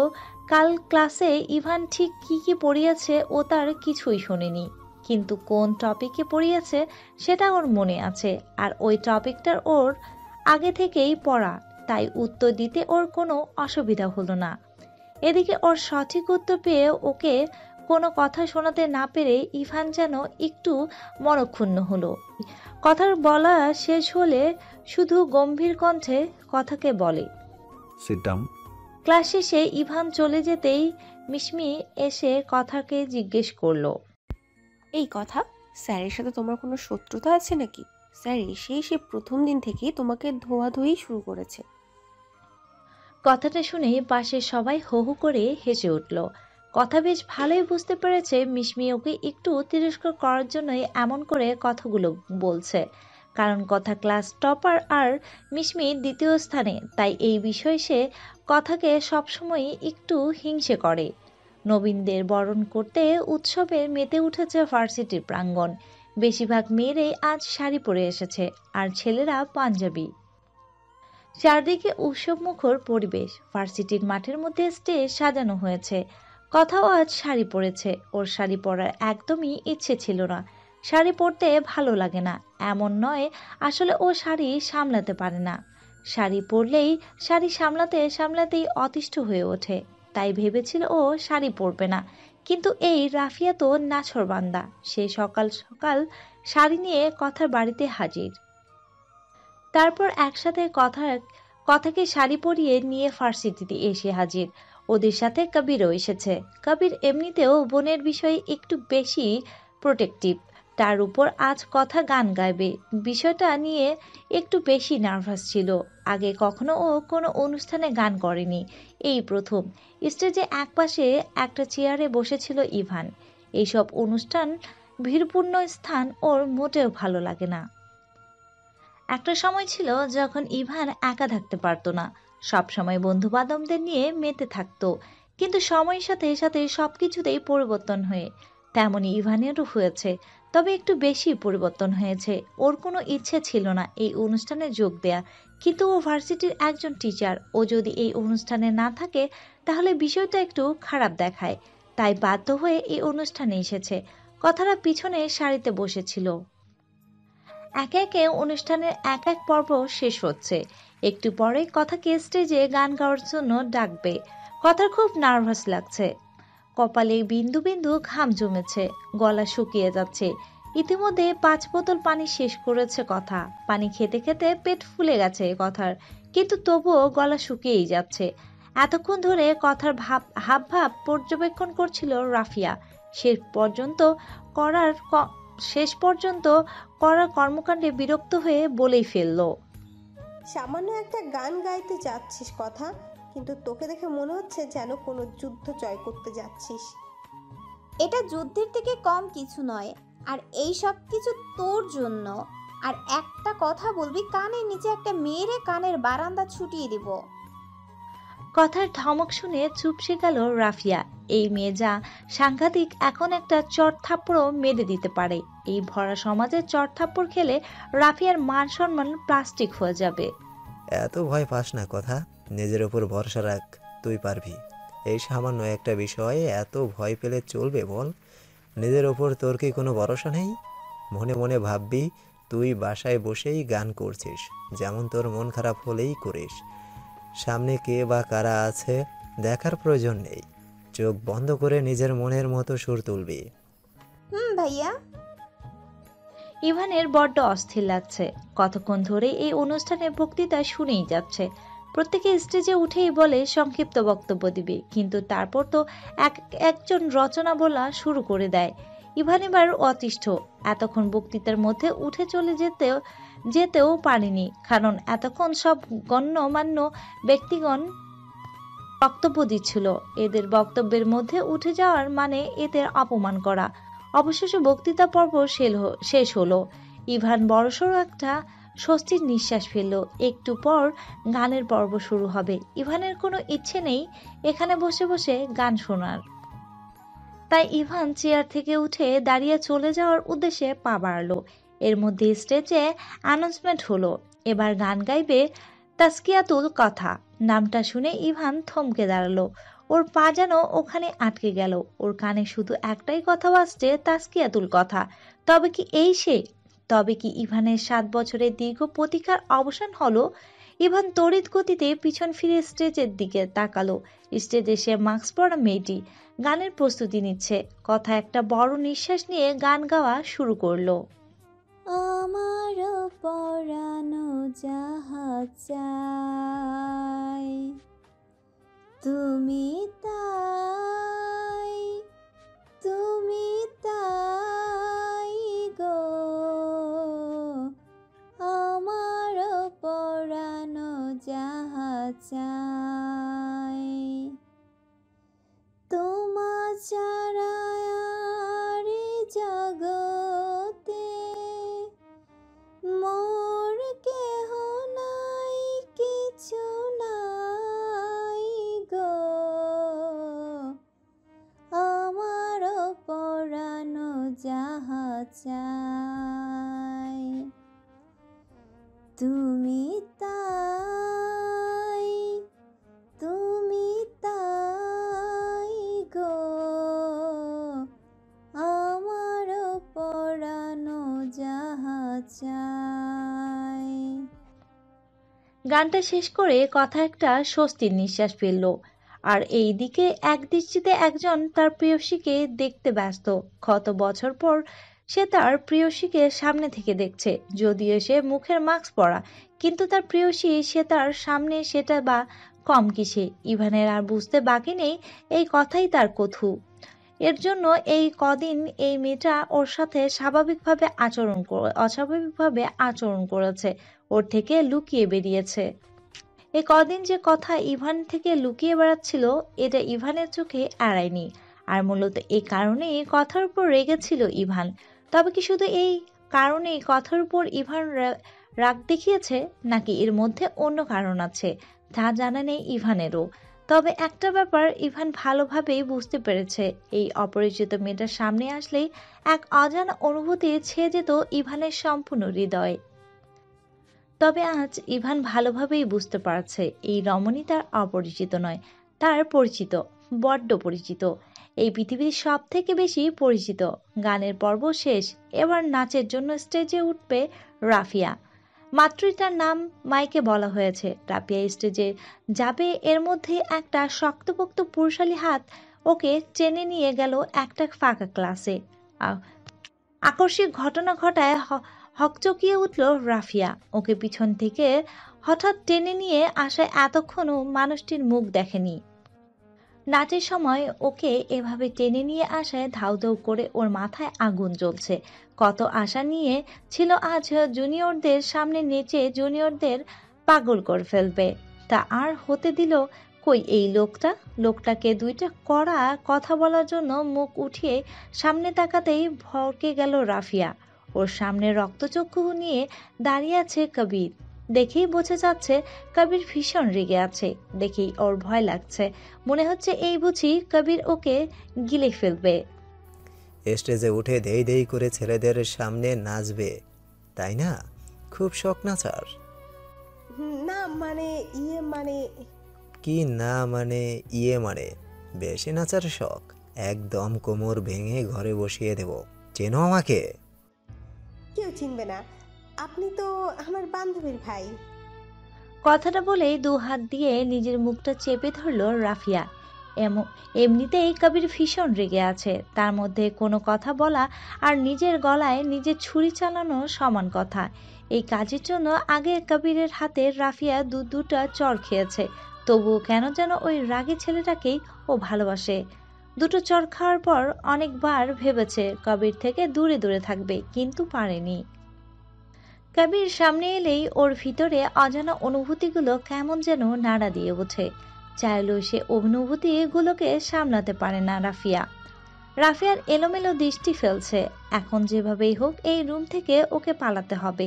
কাল ক্লাসে ইভান ঠিক কি পড়িয়েছে ও তার কিছুই শোনেনি, কিন্তু কোন টপিকে পড়িয়েছে সেটা ওর মনে আছে, আর ওই টপিকটার ওর আগে থেকেই পড়া, তাই উত্তর দিতে ওর কোনো অসুবিধা হলো না। এদিকে ওর সঠিক উত্তর পেয়ে ওকে কোনো কথা শোনাতে না পেরে ইভান যেন একটু মনক্ষুণ্ণ হলো। কথার বলা শেষ হলে শুধু গম্ভীর কণ্ঠে কথাকে বলে, সিট ডাউন। ক্লাস শেষে ইভান চলে যেতেই মিশমি এসে কথাকে জিজ্ঞেস করলো, এই কথা, স্যারের সাথে তোমার কোনো শত্রুতা আছে নাকি? স্যার সে প্রথম দিন থেকেই তোমাকে ধোয়াধুয়ি শুরু করেছে। কথাটা শুনে পাশে সবাই হো হো করে হেসে উঠল। কথা বেশ ভালোই বুঝতে পেরেছে মিশমি ওকে একটু তিরস্কার করার জন্যই এমন করে কথাগুলো বলছে, কারণ কথা ক্লাস টপার আর মিশমি দ্বিতীয় স্থানে, তাই এই বিষয়ে সে কথাকে সবসময়ই একটু হিংসে করে। নবীনদের বরণ করতে উৎসবে মেতে উঠেছে ভার্সিটির প্রাঙ্গণ। বেশিরভাগ মেয়েরাই আজ শাড়ি পরে এসেছে, আর ছেলেরা পাঞ্জাবি। চারদিকে উৎসবমুখর পরিবেশ। ভার্সিটির মাঠের মধ্যে স্টেজ সাজানো হয়েছে। কথাও আজ শাড়ি পরেছে। ওর শাড়ি পরার একদমই ইচ্ছে ছিল না। শাড়ি পরতে ভালো লাগে না এমন নয়, আসলে ও শাড়ি সামলাতে পারে না। শাড়ি পরলেই শাড়ি সামলাতেই অতিষ্ঠ হয়ে ওঠে, তাই ভেবেছিল ও শাড়ি পরবে না। কিন্তু এই রাফিয়া তো নাছোড়বান্দা। সে সকাল সকাল শাড়ি নিয়ে কথার বাড়িতে হাজির। তারপর একসাথে কথাকে শাড়ি পরিয়ে নিয়ে ভার্সিটিতে এসে হাজির। ওদের সাথে কবিরও এসেছে। কবির এমনিতেও বোনের বিষয়ে একটু বেশি প্রোটেক্টিভ। তার উপর আজ কথা গান গাইবে, বিষয়টা নিয়ে একটু বেশি নার্ভাস ছিল। আগে কখনো ও কোনো অনুষ্ঠানে গান করেনি, এই প্রথম। স্টেজে একপাশে একটা চেয়ারে বসেছিল ইভান। এইসব অনুষ্ঠান, ভিড়পূর্ণ স্থান ওর মোটেও ভালো লাগে না। একটা সময় ছিল যখন ইভান একা থাকতে পারতো না, সবসময় বন্ধু বান্ধবদের নিয়ে মেতে থাকতো। কিন্তু সময়ের সাথে সাথে সবকিছুতেই পরিবর্তন হয়ে তেমনই ইভানেরও হয়েছে, তবে একটু বেশি পরিবর্তন হয়েছে। ওর কোনো ইচ্ছে ছিল না এই অনুষ্ঠানে যোগ দেয়া, কিন্তু ও ভার্সিটির একজন টিচার। ও যদি এই অনুষ্ঠানে না থাকে তাহলে বিষয়টা একটু খারাপ দেখায়, তাই বাধ্য হয়ে এই অনুষ্ঠানে এসেছে। কথাটা পিছনে সারিতে বসেছিল। একে একে অনুষ্ঠানের এক এক পর্ব শেষ হচ্ছে। একটু পরে কথাকে স্টেজে গান গাওয়ার জন্য ডাকবে। কথার খুব নার্ভাস লাগছে, কপালে বিন্দু বিন্দু ঘাম জমেছে, গলা শুকিয়ে যাচ্ছে। ইতিমধ্যে 5 বোতল পানি শেষ করেছে কথা। পানি খেতে খেতে পেট ফুলে গেছে কথার, কিন্তু তবুও গলা শুকিয়েই যাচ্ছে। এতক্ষণ ধরে কথার হাবভাব পর্যবেক্ষণ করছিল রাফিয়া। শেষ পর্যন্ত করার কর্মকাণ্ডে বিরক্ত হয়ে বলেই ফেলল, সামান্য একটা গান গাইতে যাচ্ছিস কথা, কিন্তু তোকে দেখে মনে হচ্ছে যেন কোনো যুদ্ধ জয় করতে যাচ্ছিস। এটা যুদ্ধের থেকে কম কিছু নয়, আর এই সব কিছু তোর জন্য। আর একটা কথা বলবি, কানের নিচে একটা মেয়েরে কানের বারান্দা ছুটিয়ে দিব। কথার ধমক শুনে চুপসে গেল রাফিয়া। এই মেয়ে যা সাংঘাতিক, এখন একটা চট থাপ্পড়ও মেরে দিতে পারে। এই ভরা সমাজে চট থাপ্পড় খেলে রাফিয়ার মান সম্মান প্লাস্টিক হয়ে যাবে। এত ভয় পাস না কথা, নিজের উপর ভরসা রাখ, তুই পারবি। এই সামান্য একটা বিষয়ে এত ভয় পেলে চলবে বল? নিজের ওপর তোর কি কোনো ভরসা নেই? মনে মনে ভাববি তুই বাসায় বসেই গান করছিস, যেমন তোর মন খারাপ হলেই করিস। সামনে কে বা কারা আছে দেখার প্রয়োজন নেই, চোখ বন্ধ করে নিজের মনের মতো সুর তুলবি। ভাইয়া। ইভানের বড্ড অস্থির লাগছে। কতক্ষণ ধরে এই অনুষ্ঠানে বক্তৃতা শুনেই যাচ্ছে। প্রত্যেকে স্টেজে উঠেই বলে সংক্ষিপ্ত বক্তব্য দিবে, কিন্তু তারপর তো একজন রচনা বলা শুরু করে দেয়। ইভান এবার অতিষ্ঠ। এতক্ষণ বক্তৃতার মধ্যে উঠে চলে যেতেও পারেনি, কারণ এতক্ষণ সব গণ্যমান্য ব্যক্তিগণ বক্তব্য দিচ্ছিল। এদের বক্তব্যের মধ্যে উঠে যাওয়ার মানে এদের অপমান করা। অবশেষে বক্তৃতা পর্ব শেষ হলো। ইভান বড়সড় একটা স্বস্তির নিঃশ্বাস ফেলল। একটু পর গানের পর্ব শুরু হবে। ইভানের কোনো ইচ্ছে নেই এখানে বসে বসে গান শোনার, তাই ইভান চেয়ার থেকে উঠে দাঁড়িয়ে চলে যাওয়ার উদ্দেশ্যে পা বাড়াল। এর মধ্যে স্টেজে অ্যানাউন্সমেন্ট হলো, এবার গান গাইবে তাসকিয়াতুল কথা। নামটা শুনে ইভান থমকে দাঁড়ালো। ওর পা যেন ওখানে আটকে গেল। ওর কানে শুধু একটাই কথা বাজছে, তাসকিয়াতুল কথা। তবে কি এই সে? তবে কি ইভানের 7 বছরের দীর্ঘ প্রতীক্ষার অবসান হলো? ইভান তড়িৎ গতিতে পিছন ফিরে স্টেজের দিকে তাকালো। স্টেজে সে মাস্ক পরা মেয়েটি গানের প্রস্তুতি নিচ্ছে। কথা একটা বড় নিঃশ্বাস নিয়ে গান গাওয়া শুরু করলো। আমার পরানো যাহা চাই, তুমি তাই, তুমি তাই গো। আমার পরানো যাহা চাই, তোমা ছাড়া আর জগতে মোর কেহ নাই, কিছু নাই গো। আমার পরানো যাহা চাই, তুমি তাই, তুমি তাই গো। আমার পরানো যাহা চাই। গানটা শেষ করে কথা একটা স্বস্তির নিঃশ্বাস ফেলল। আর এইদিকে একদৃষ্টিতে একজন তার প্রেয়সীকে দেখতে ব্যস্ত। কত বছর পর সে তার প্রেয়সীকে সামনে থেকে দেখছে, যদিও সে মুখের মাস্ক পরা, কিন্তু তার প্রেয়সী সে তার সামনে, সেটা বা কম কিসে। ইভানের আর বুঝতে বাকি নেই এই কথাই তার কথু। এর জন্য এই কদিন এই মেয়েটা ওর সাথে অস্বাভাবিকভাবে আচরণ করেছে, ওর থেকে লুকিয়ে বেরিয়েছে। এই কদিন যে কথা ইভান থেকে লুকিয়ে বেড়াচ্ছিল, এটা ইভানের চোখে এড়ায়নি। আর মূলত এই কারণেই কথার উপর রেগেছিল ইভান। তবে কি শুধু এই কারণেই কথার উপর ইভান রাগ দেখিয়েছে, নাকি এর মধ্যে অন্য কারণ আছে, তা জানা নেই ইভানেরও। তবে একটা ব্যাপার ইভান ভালোভাবেই বুঝতে পেরেছে, এই অপরিচিত মেয়েটার সামনে আসলেই এক অজানা অনুভূতি ছেয়ে যেত ইভানের সম্পূর্ণ হৃদয়ে। তবে আজ ইভান ভালোভাবেই বুঝতে পারছে এই রমণী তার অপরিচিত নয়, তার পরিচিত, বড্ড পরিচিত, এই পৃথিবীর সব থেকে বেশি পরিচিত। গানের পর্ব শেষ, এবার নাচের জন্য স্টেজে উঠবে রাফিয়া। মাত্রই তার নাম মাইকে বলা হয়েছে, রাফিয়া স্টেজে যাবে। এর মধ্যে একটা শক্তপোক্ত পুরুষালী হাত ওকে টেনে নিয়ে গেল একটা ফাঁকা ক্লাসে। আকস্মিক ঘটনা ঘটায় হকচকিয়ে উঠল রাফিয়া। ওকে পিছন থেকে হঠাৎ টেনে নিয়ে আসায় এতক্ষণও মানুষটির মুখ দেখেনি। নাচের সময় ওকে এভাবে টেনে নিয়ে আসায় ধাউ ধাউ করে ওর মাথায় আগুন জ্বলছে। কত আশা নিয়ে ছিল আজ জুনিয়রদের সামনে নেচে জুনিয়রদের পাগল করে ফেলবে, তা আর হতে দিল কই এই লোকটাকে দুইটা কড়া কথা বলার জন্য মুখ উঠিয়ে সামনে তাকাতেই ভরকে গেল রাফিয়া। ওর সামনে রক্তচক্ষু নিয়ে দাঁড়িয়ে আছে কবির। দেখেই বোঝা যাচ্ছে কবির ভীষণ রেগে আছে, দেখেই ওর ভয় লাগছে। মনে হচ্ছে এই বুঝি কবির ওকে গিলে ফেলবে। স্টেজে উঠে দেই দেই করে ছেলেদের সামনে নাচবে, তাই না? খুব শখ নাচার? না মানে কি না মানে ইয়ে মানে বেশি নাচার শখ? একদম কোমর ভেঙে ঘরে বসিয়ে দেব। চেনো আমাকে? কেউ চিনবে না, আপনি তো আমার বান্ধবীর ভাই। কথাটা বলেই দু হাত দিয়ে নিজের মুখটা চেপে ধরল রাফিয়া। এমনিতেই কবির ভীষণ রেগে আছে, তার মধ্যে কোনো কথা বলা আর নিজের গলায় নিজের ছুরি চালানো সমান কথা। এই কাজের জন্য আগে কবিরের হাতে রাফিয়া দুটা চর খেয়েছে, তবুও কেন যেন ওই রাগী ছেলেটাকেই ও ভালোবাসে। দুটো চর খাওয়ার পর অনেকবার ভেবেছে কবির থেকে দূরে দূরে থাকবে, কিন্তু পারেনি। কবির সামনে এলেই ওর ভিতরে অজানা অনুভূতিগুলো কেমন যেন নাড়া দিয়ে ওঠে। চাইলেও সে অনুভূতিগুলোকে সামলাতে পারে না রাফিয়ার এলোমেলো দৃষ্টি ফেলছে। এখন যেভাবেই হোক এই রুম থেকে ওকে পালাতে হবে।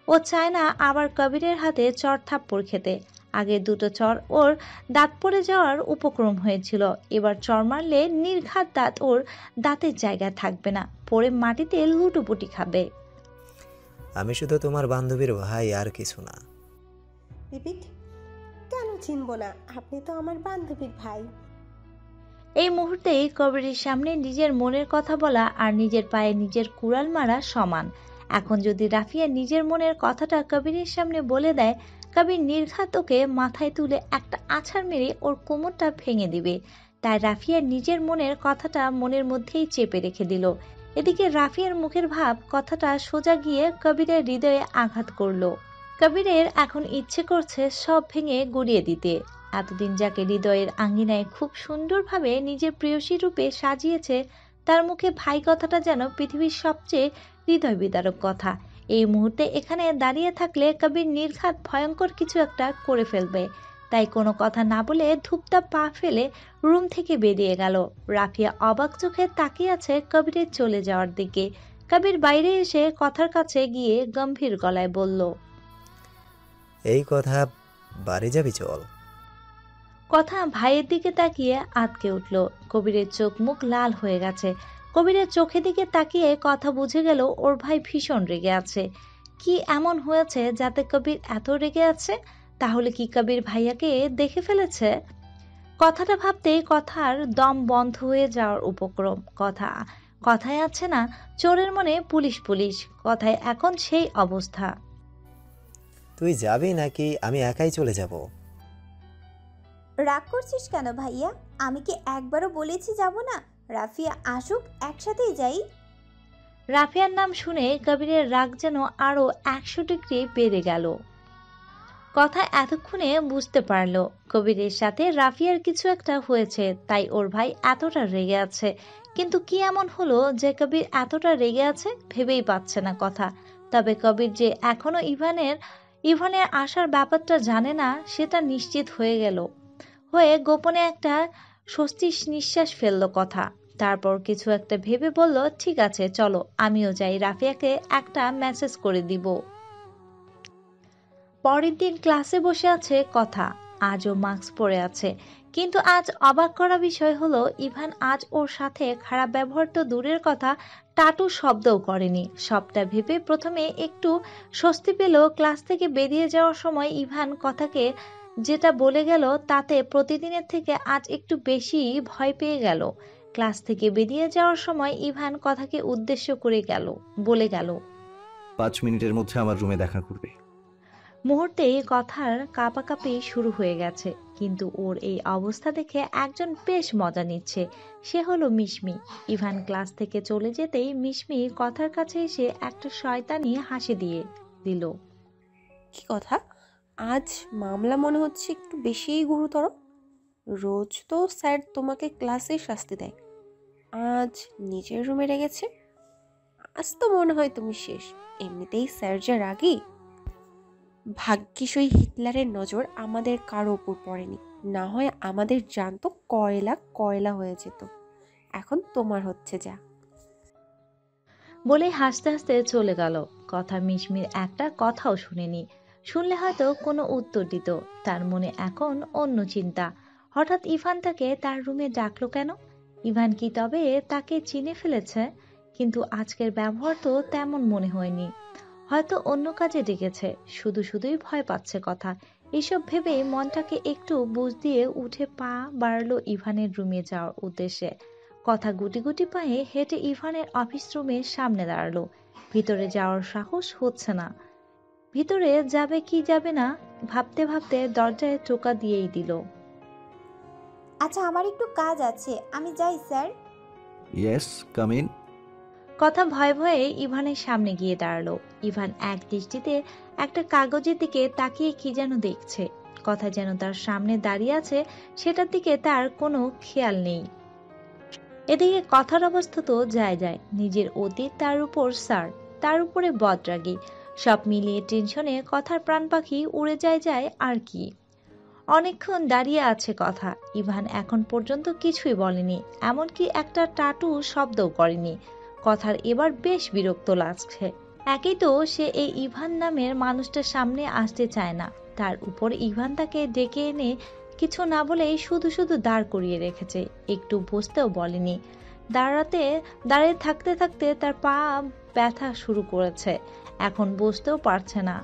ও চায় না আবার কবিরের হাতে চর থাপ্পড় খেতে। আগে দুটো চর ওর দাঁত পড়ে যাওয়ার উপক্রম হয়েছিল, এবার চর মারলে নির্ঘাত দাঁত ওর দাঁতের জায়গা থাকবে না, পড়ে মাটিতে লুটোপুটি খাবে। আমি শুধু তোমার বান্ধবীর ভাই, আর কিছু না। রিপিট, কেন চিনব না? আপনি তো আমার বান্ধবীর ভাই। এই মুহূর্তেই কবিরের সামনে নিজের মনের কথা বলা আর নিজের পায়ে নিজের কুড়াল মারা সমান। এখন যদি রাফিয়া নিজের মনের কথাটা কবিরের সামনে বলে দেয়, কবির নির্ঘাত ওকে মাথায় তুলে একটা আছাড় মেরে ওর কোমরটা ভেঙে দিবে। তাই রাফিয়া নিজের মনের কথাটা মনের মধ্যেই চেপে রেখে দিল। এদিকে রাফিয়ার মুখের ভাব কথাটা সোজা গিয়ে কবিরের হৃদয়ে আঘাত করলো। কবিরের এখন ইচ্ছে করছে সব ভেঙে গুড়িয়ে দিতে। এতদিন যাকে হৃদয়ের আঙ্গিনায় খুব সুন্দরভাবে নিজের প্রেয়সী রূপে সাজিয়েছে, তার মুখে ভাই কথাটা যেন পৃথিবীর সবচেয়ে হৃদয় বিদারক কথা। এই মুহূর্তে এখানে দাঁড়িয়ে থাকলে কবির নির্ঘাত ভয়ঙ্কর কিছু একটা করে ফেলবে। তাই কোনো কথা না বলে ধূপটা পা ফেলে রুম থেকে বেরিয়ে গেল। রাফিয়া অবাক চোখে তাকিয়ে আছে কবিরের চলে যাওয়ার দিকে। কবির বাইরে এসে কথার কাছে গিয়ে গম্ভীর গলায় বলল, এই কথা, বাড়ি যাবি চল। কথা ভাইয়ের দিকে তাকিয়ে আটকে উঠল। কবিরের চোখ মুখ লাল হয়ে গেছে। কবিরের চোখের দিকে তাকিয়ে কথা বুঝে গেল ওর ভাই ভীষণ রেগে আছে। কি এমন হয়েছে যাতে কবির এত রেগে আছে? তাহলে কি কবির ভাইয়াকে দেখে ফেলেছে? কথাটা ভাবতেই কথার দম বন্ধ হয়ে যাওয়ার উপক্রম। কথায় আছে না, চোরের মনে পুলিশ পুলিশ, কথায় এখন সেই অবস্থা। তুই যাবি নাকি আমি একাই চলে যাব? রাগ করছিস কেন ভাইয়া? আমি কি একবারও বলেছি যাব না? রাফিয়া আসুক, একসাথেই যাই। রাফিয়ার নাম শুনে কবিরের রাগ যেন আরো 100 ডিগ্রি বেড়ে গেল। কথা এতক্ষণে বুঝতে পারলো কবিরের সাথে রাফিয়ার কিছু একটা হয়েছে, তাই ওর ভাই এতটা রেগে আছে। কিন্তু কি এমন হলো যে কবির এতটা রেগে আছে ভেবেই পাচ্ছে না কথা। তবে কবির যে এখনো ইভানের আসার ব্যাপারটা জানে না সেটা নিশ্চিত হয়ে গোপনে একটা স্বস্তির নিঃশ্বাস ফেললো কথা। তারপর কিছু একটা ভেবে বলল, ঠিক আছে চলো আমিও যাই, রাফিয়াকে একটা মেসেজ করে দিব। পরের দিন ক্লাসে বসে আছে কথা। আজও মাস্ক পরে আছে, কিন্তু আজ অবাক করা বিষয় হলো ইভান আজ ওর সাথে খারাপ ব্যবহার তো দূরের কথা, টাটু শব্দও করেনি। সবটা ভেবে প্রথমে একটু স্বস্তি পেল। ক্লাস থেকে বেরিয়ে যাওয়ার সময় ইভান কথাকে যেটা বলে গেল তাতে প্রতিদিনের থেকে আজ একটু বেশি ভয় পেয়ে গেল। ক্লাস থেকে বেরিয়ে যাওয়ার সময় ইভান কথাকে উদ্দেশ্য করে বলে গেল, 5 মিনিটের মধ্যে আমার রুমে দেখা করবে। মুহূর্তেই কথার কাঁপাকাঁপি শুরু হয়ে গেছে। কিন্তু ওর এই অবস্থা দেখে একজন বেশ মজা নিচ্ছে, সে হলো মিশমি। ইভান ক্লাস থেকে চলে যেতেই মিশমি কথার কাছে এসে একটা শয়তানি হাসি দিয়ে দিল। কি কথা, আজ মামলা মনে হচ্ছে একটু বেশিই গুরুতর। রোজ তো স্যার তোমাকে ক্লাসে শাস্তি দেয়, আজ নিজের রুমে রেগেছে। আজ তো মনে হয় তুমি শেষ। এমনিতেই স্যার যা রাগী। ভাগ্যিস ওই হিটলারের নজর আমাদের কারো উপর পড়েনি, না হয় আমাদের জানতো কয়লা হয়ে যেত। এখন তোমার হচ্ছে যা। বলে হাসতে হাসতে চলে গেল কথা। মিশমির একটা কথাও শুনেনি, শুনলে হয়তো কোনো উত্তর দিত। তার মনে এখন অন্য চিন্তা। হঠাৎ ইভান তাকে তার রুমে ডাকলো কেন? ইভান কি তবে তাকে চিনে ফেলেছে? কিন্তু আজকের ব্যবহার তো তেমন মনে হয়নি। হয়তো অন্য কাজে ডেকেছে, শুধুই ভয় পাচ্ছে কথা। এসব ভেবে মনটাকে একটু বুঝ দিয়ে উঠে পা বাড়ালো ইভানের রুমে যাওয়ার উদ্দেশ্যে। কথা গুটি গুটি পায়ে হেঁটে ইভানের অফিস রুমের সামনে দাঁড়ালো। ভিতরে যাওয়ার সাহস হচ্ছে না। ভিতরে যাবে কি যাবে না ভাবতে ভাবতে দরজায় টোকা দিয়েই দিল। আচ্ছা, আমার একটু কাজ আছে, আমি যাই স্যার। Yes, come in. কথা ভয়ে ভয়ে ইভানের সামনে গিয়ে দাঁড়ালো। ইভান এক দৃষ্টিতে একটা কাগজের দিকে তাকিয়ে কি যেন দেখছে। কথা যেন তার সামনে দাঁড়িয়ে আছে, সেটার দিকে তার কোনো খেয়াল নেই। এদিকে কথার অবস্থা তো যায়, নিজের অতীত, তার উপর স্যার, তার উপরে বদরাগী, সব মিলিয়ে টেনশনে কথার প্রাণ পাখি উড়ে যায় আর কি। অনেকক্ষণ দাঁড়িয়ে আছে কথা। ইভান এখন পর্যন্ত কিছুই বলেনি, এমনকি একটা টাটু শব্দও করেনি। কথার এবার বেশ বিরক্ত লাগছে। একেই তো সে এই ইভান নামের মানুষটার সামনে আসতে চায় না, তার উপর ইভান তাকে ডেকে এনে কিছু না বলেই শুধু দাঁড় করিয়ে রেখেছে, একটু বসতেও বলেনি। দাঁড়িয়ে থাকতে তার পা ব্যথা শুরু করেছে, এখন বসতেও পারছে না।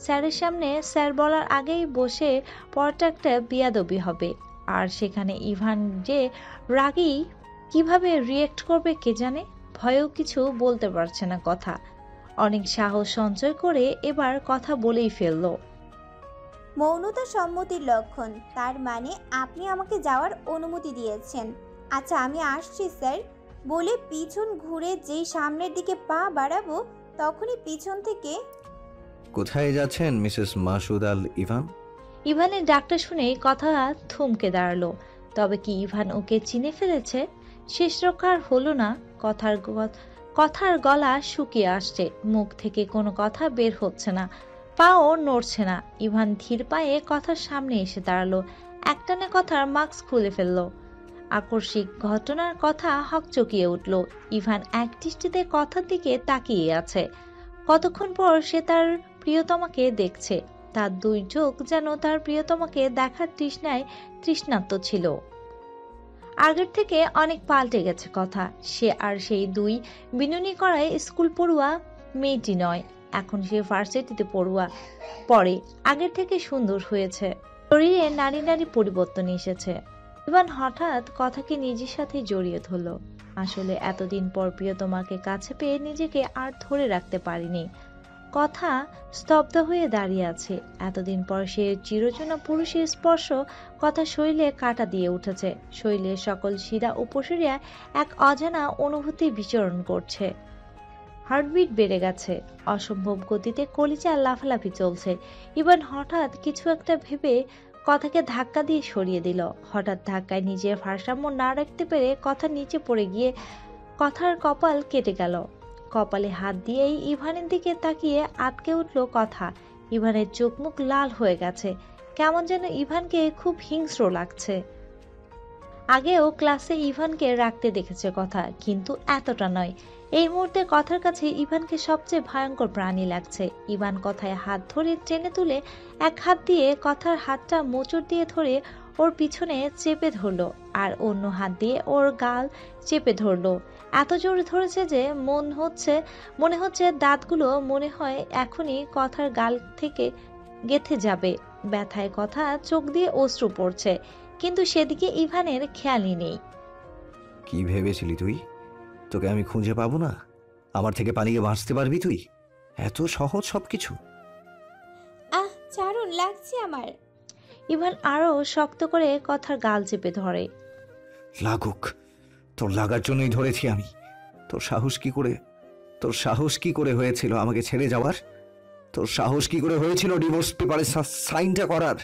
স্যারের সামনে স্যার বলার আগেই বসে পরটা একটা বিয়াদবি হবে। আর সেখানে ইভান যে রাগী, কিভাবে রিয়েক্ট করবে কে জানে। ভয়েও কিছু বলতে পারছে না কথা। অনেক সাহস সঞ্চয় করে এবার কথা বলেই ফেললো। মৌনতা সম্মতির লক্ষণ, তার মানে আপনি আমাকে যাওয়ার অনুমতি দিয়েছেন। আচ্ছা, আমি আসছি স্যার। বলে পিছন ঘুরে যেই সামনের দিকে পা বাড়াবো, তখনই পিছন থেকে, কোথায় যাচ্ছেন মিসেস মাসুদ আল ইভান? ইভানের ডাকটা শুনে কথা থমকে দাঁড়ালো। তবে কি ইভান ওকে চিনে ফেলেছে? শেষ রক্ষার হলো না। কথার গলা শুকিয়ে আসছে, মুখ থেকে কোনো কথা বের হচ্ছে না, পাও নড়ছে না। ইভান ধীর পায়ে কথার সামনে এসে দাঁড়ালো, একটানে কথার মাস্ক খুলে ফেললো। আকস্মিক ঘটনার কথা হকচকিয়ে উঠল। ইভান এক দৃষ্টিতে কথার দিকে তাকিয়ে আছে। কতক্ষণ পর সে তার প্রিয়তমাকে দেখছে। তার দুই চোখ যেন তার প্রিয়তমাকে দেখার তৃষ্ণায় তৃষ্ণার্ত ছিল। আগের থেকে অনেক পাল্টে গেছে কথা। সে আর সেই দুই বিনুনি করায় স্কুল পড়ুয়া মেয়েটি নয়, এখন সে ভার্সিটিতে পড়ে। আগের থেকে সুন্দর হয়েছে, শরীরে নারী পরিবর্তন এসেছে। ইভান হঠাৎ কথাকে নিজের সাথে জড়িয়ে ধরল। আসলে এতদিন পর প্রিয়তমাকে কাছে পেয়ে নিজেকে আর ধরে রাখতে পারিনি। কথা স্তব্ধ হয়ে দাঁড়িয়ে আছে। এতদিন পর সে চিরচেনা পুরুষের স্পর্শ কথা শরীরে কাটা দিয়ে উঠেছে। শরীরের সকল শিরা উপশিরা এক অজানা অনুভূতি বিচরণ করছে। হার্টবিট বেড়ে গেছে, অসম্ভব গতিতে কলিজা লাফালাফি চলছে। ইভান হঠাৎ কিছু একটা ভেবে কথাকে ধাক্কা দিয়ে সরিয়ে দিল। হঠাৎ ধাক্কায় নিজের ভারসাম্য না রাখতে পেরে কথা নিচে পড়ে গিয়ে কথার কপাল কেটে গেল। কপালে হাত দিয়েই ইভানের দিকে তাকিয়ে আটকে উঠল কথা। ইভানের চোখ মুখ লাল হয়ে গেছে, কেমন যেন ইভানকে খুব হিংস্র লাগছে। আগেও ক্লাসে ইভানকে রাখতে দেখেছে কথা, কিন্তু এতটা নয়। এই মুহূর্তে কথার কাছে ইভানকে সবচেয়ে ভয়ঙ্কর প্রাণী লাগছে। ইভান কথায় হাত ধরে টেনে তুলে এক হাত দিয়ে কথার হাতটা মোচড় দিয়ে ধরে ওর পিছনে চেপে ধরলো, আর অন্য হাত দিয়ে ওর গাল চেপে ধরলো। এত জোরে ধরেছে যে মনে হচ্ছে দাঁতগুলো মনে হয় এখনই কথার গাল থেকে গেথে যাবে। ব্যথায় কথা চোখ দিয়ে অশ্রু পড়ছে, কিন্তু সেদিকে ইভানের খেয়ালই নেই। কি ভেবেছিলি তুই? তোকে আমি খুঁজে পাবো না? আমার থেকে পালিয়ে বাঁচতে পারবি তুই? এত সহজ সবকিছু? ছাড়ুন, লাগছে আমার। ইভান আরো শক্ত করে কথার গাল চেপে ধরে। লাগুক, তোর লাগার জন্যই ধরেছি আমি। তোর সাহস কি করে হয়েছিল আমাকে ছেড়ে যাওয়ার? তোর সাহস কি করে হয়েছিল ডিভোর্স পেপারে সাইনটা করার?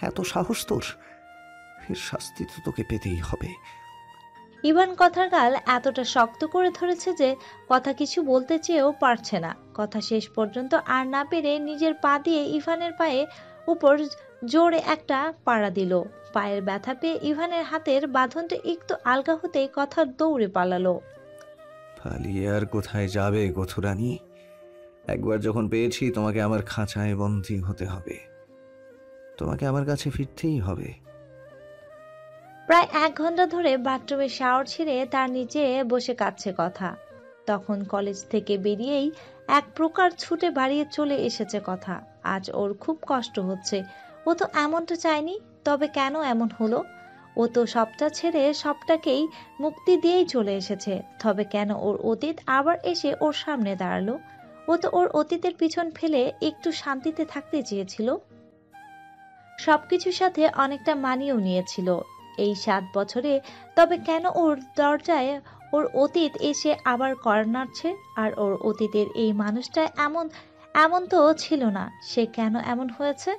এত সাহস তোর? এর শাস্তি তো তোকে পেতেই হবে। ইভান কথার গাল এতটা শক্ত করে ধরেছে যে কথা কিছু বলতে চেয়েও পারছে না। কথা শেষ পর্যন্ত আর না পেরে নিজের পা দিয়ে ইভানের পায়ে উপর জোরে একটা পাড়া দিল। পায়ের ব্যথা পেয়ে ইভানের হাতের বাঁধনটা একটু আলগা হতেই কথা দৌড়ে পালালো। পালিয়ে আর কোথায় যাবে গথুরানী? একবার যখন পেয়েছি তোমাকে আমার খাঁচায় বন্দী হতে হবে, তোমাকে আমার কাছে ফিরতেই হবে। প্রায় 1 ঘন্টা ধরে বাথরুমে শাওয়ার ছেড়ে তার নিচে বসে কাঁদছে কথা। তখন কলেজ থেকে বেরিয়েই এক প্রকার ছুটে বাড়িয়ে চলে এসেছে কথা। আজ ওর খুব কষ্ট হচ্ছে। ও তো এমনটা চায়নি, তবে কেন এমন হলো? ও তো সবটা ছেড়ে সবটাকেই মুক্তি দিয়েই চলে এসেছে, তবে কেন ওর অতীত আবার এসে ওর সামনে দাঁড়ালো? ও তো ওর অতীতের পিছন ফেলে একটু শান্তিতে থাকতে চেয়েছিল। সবকিছুর সাথে অনেকটা মানিয়েও নিয়েছিল এই 7 বছরে, তবে কেন ওর দরজায় ওর অতীত এসে আবার কড়া নাড়ছে? আর ওর অতীতের এই মানুষটা এমন তো ছিল না। সে কেন এমন হয়েছে?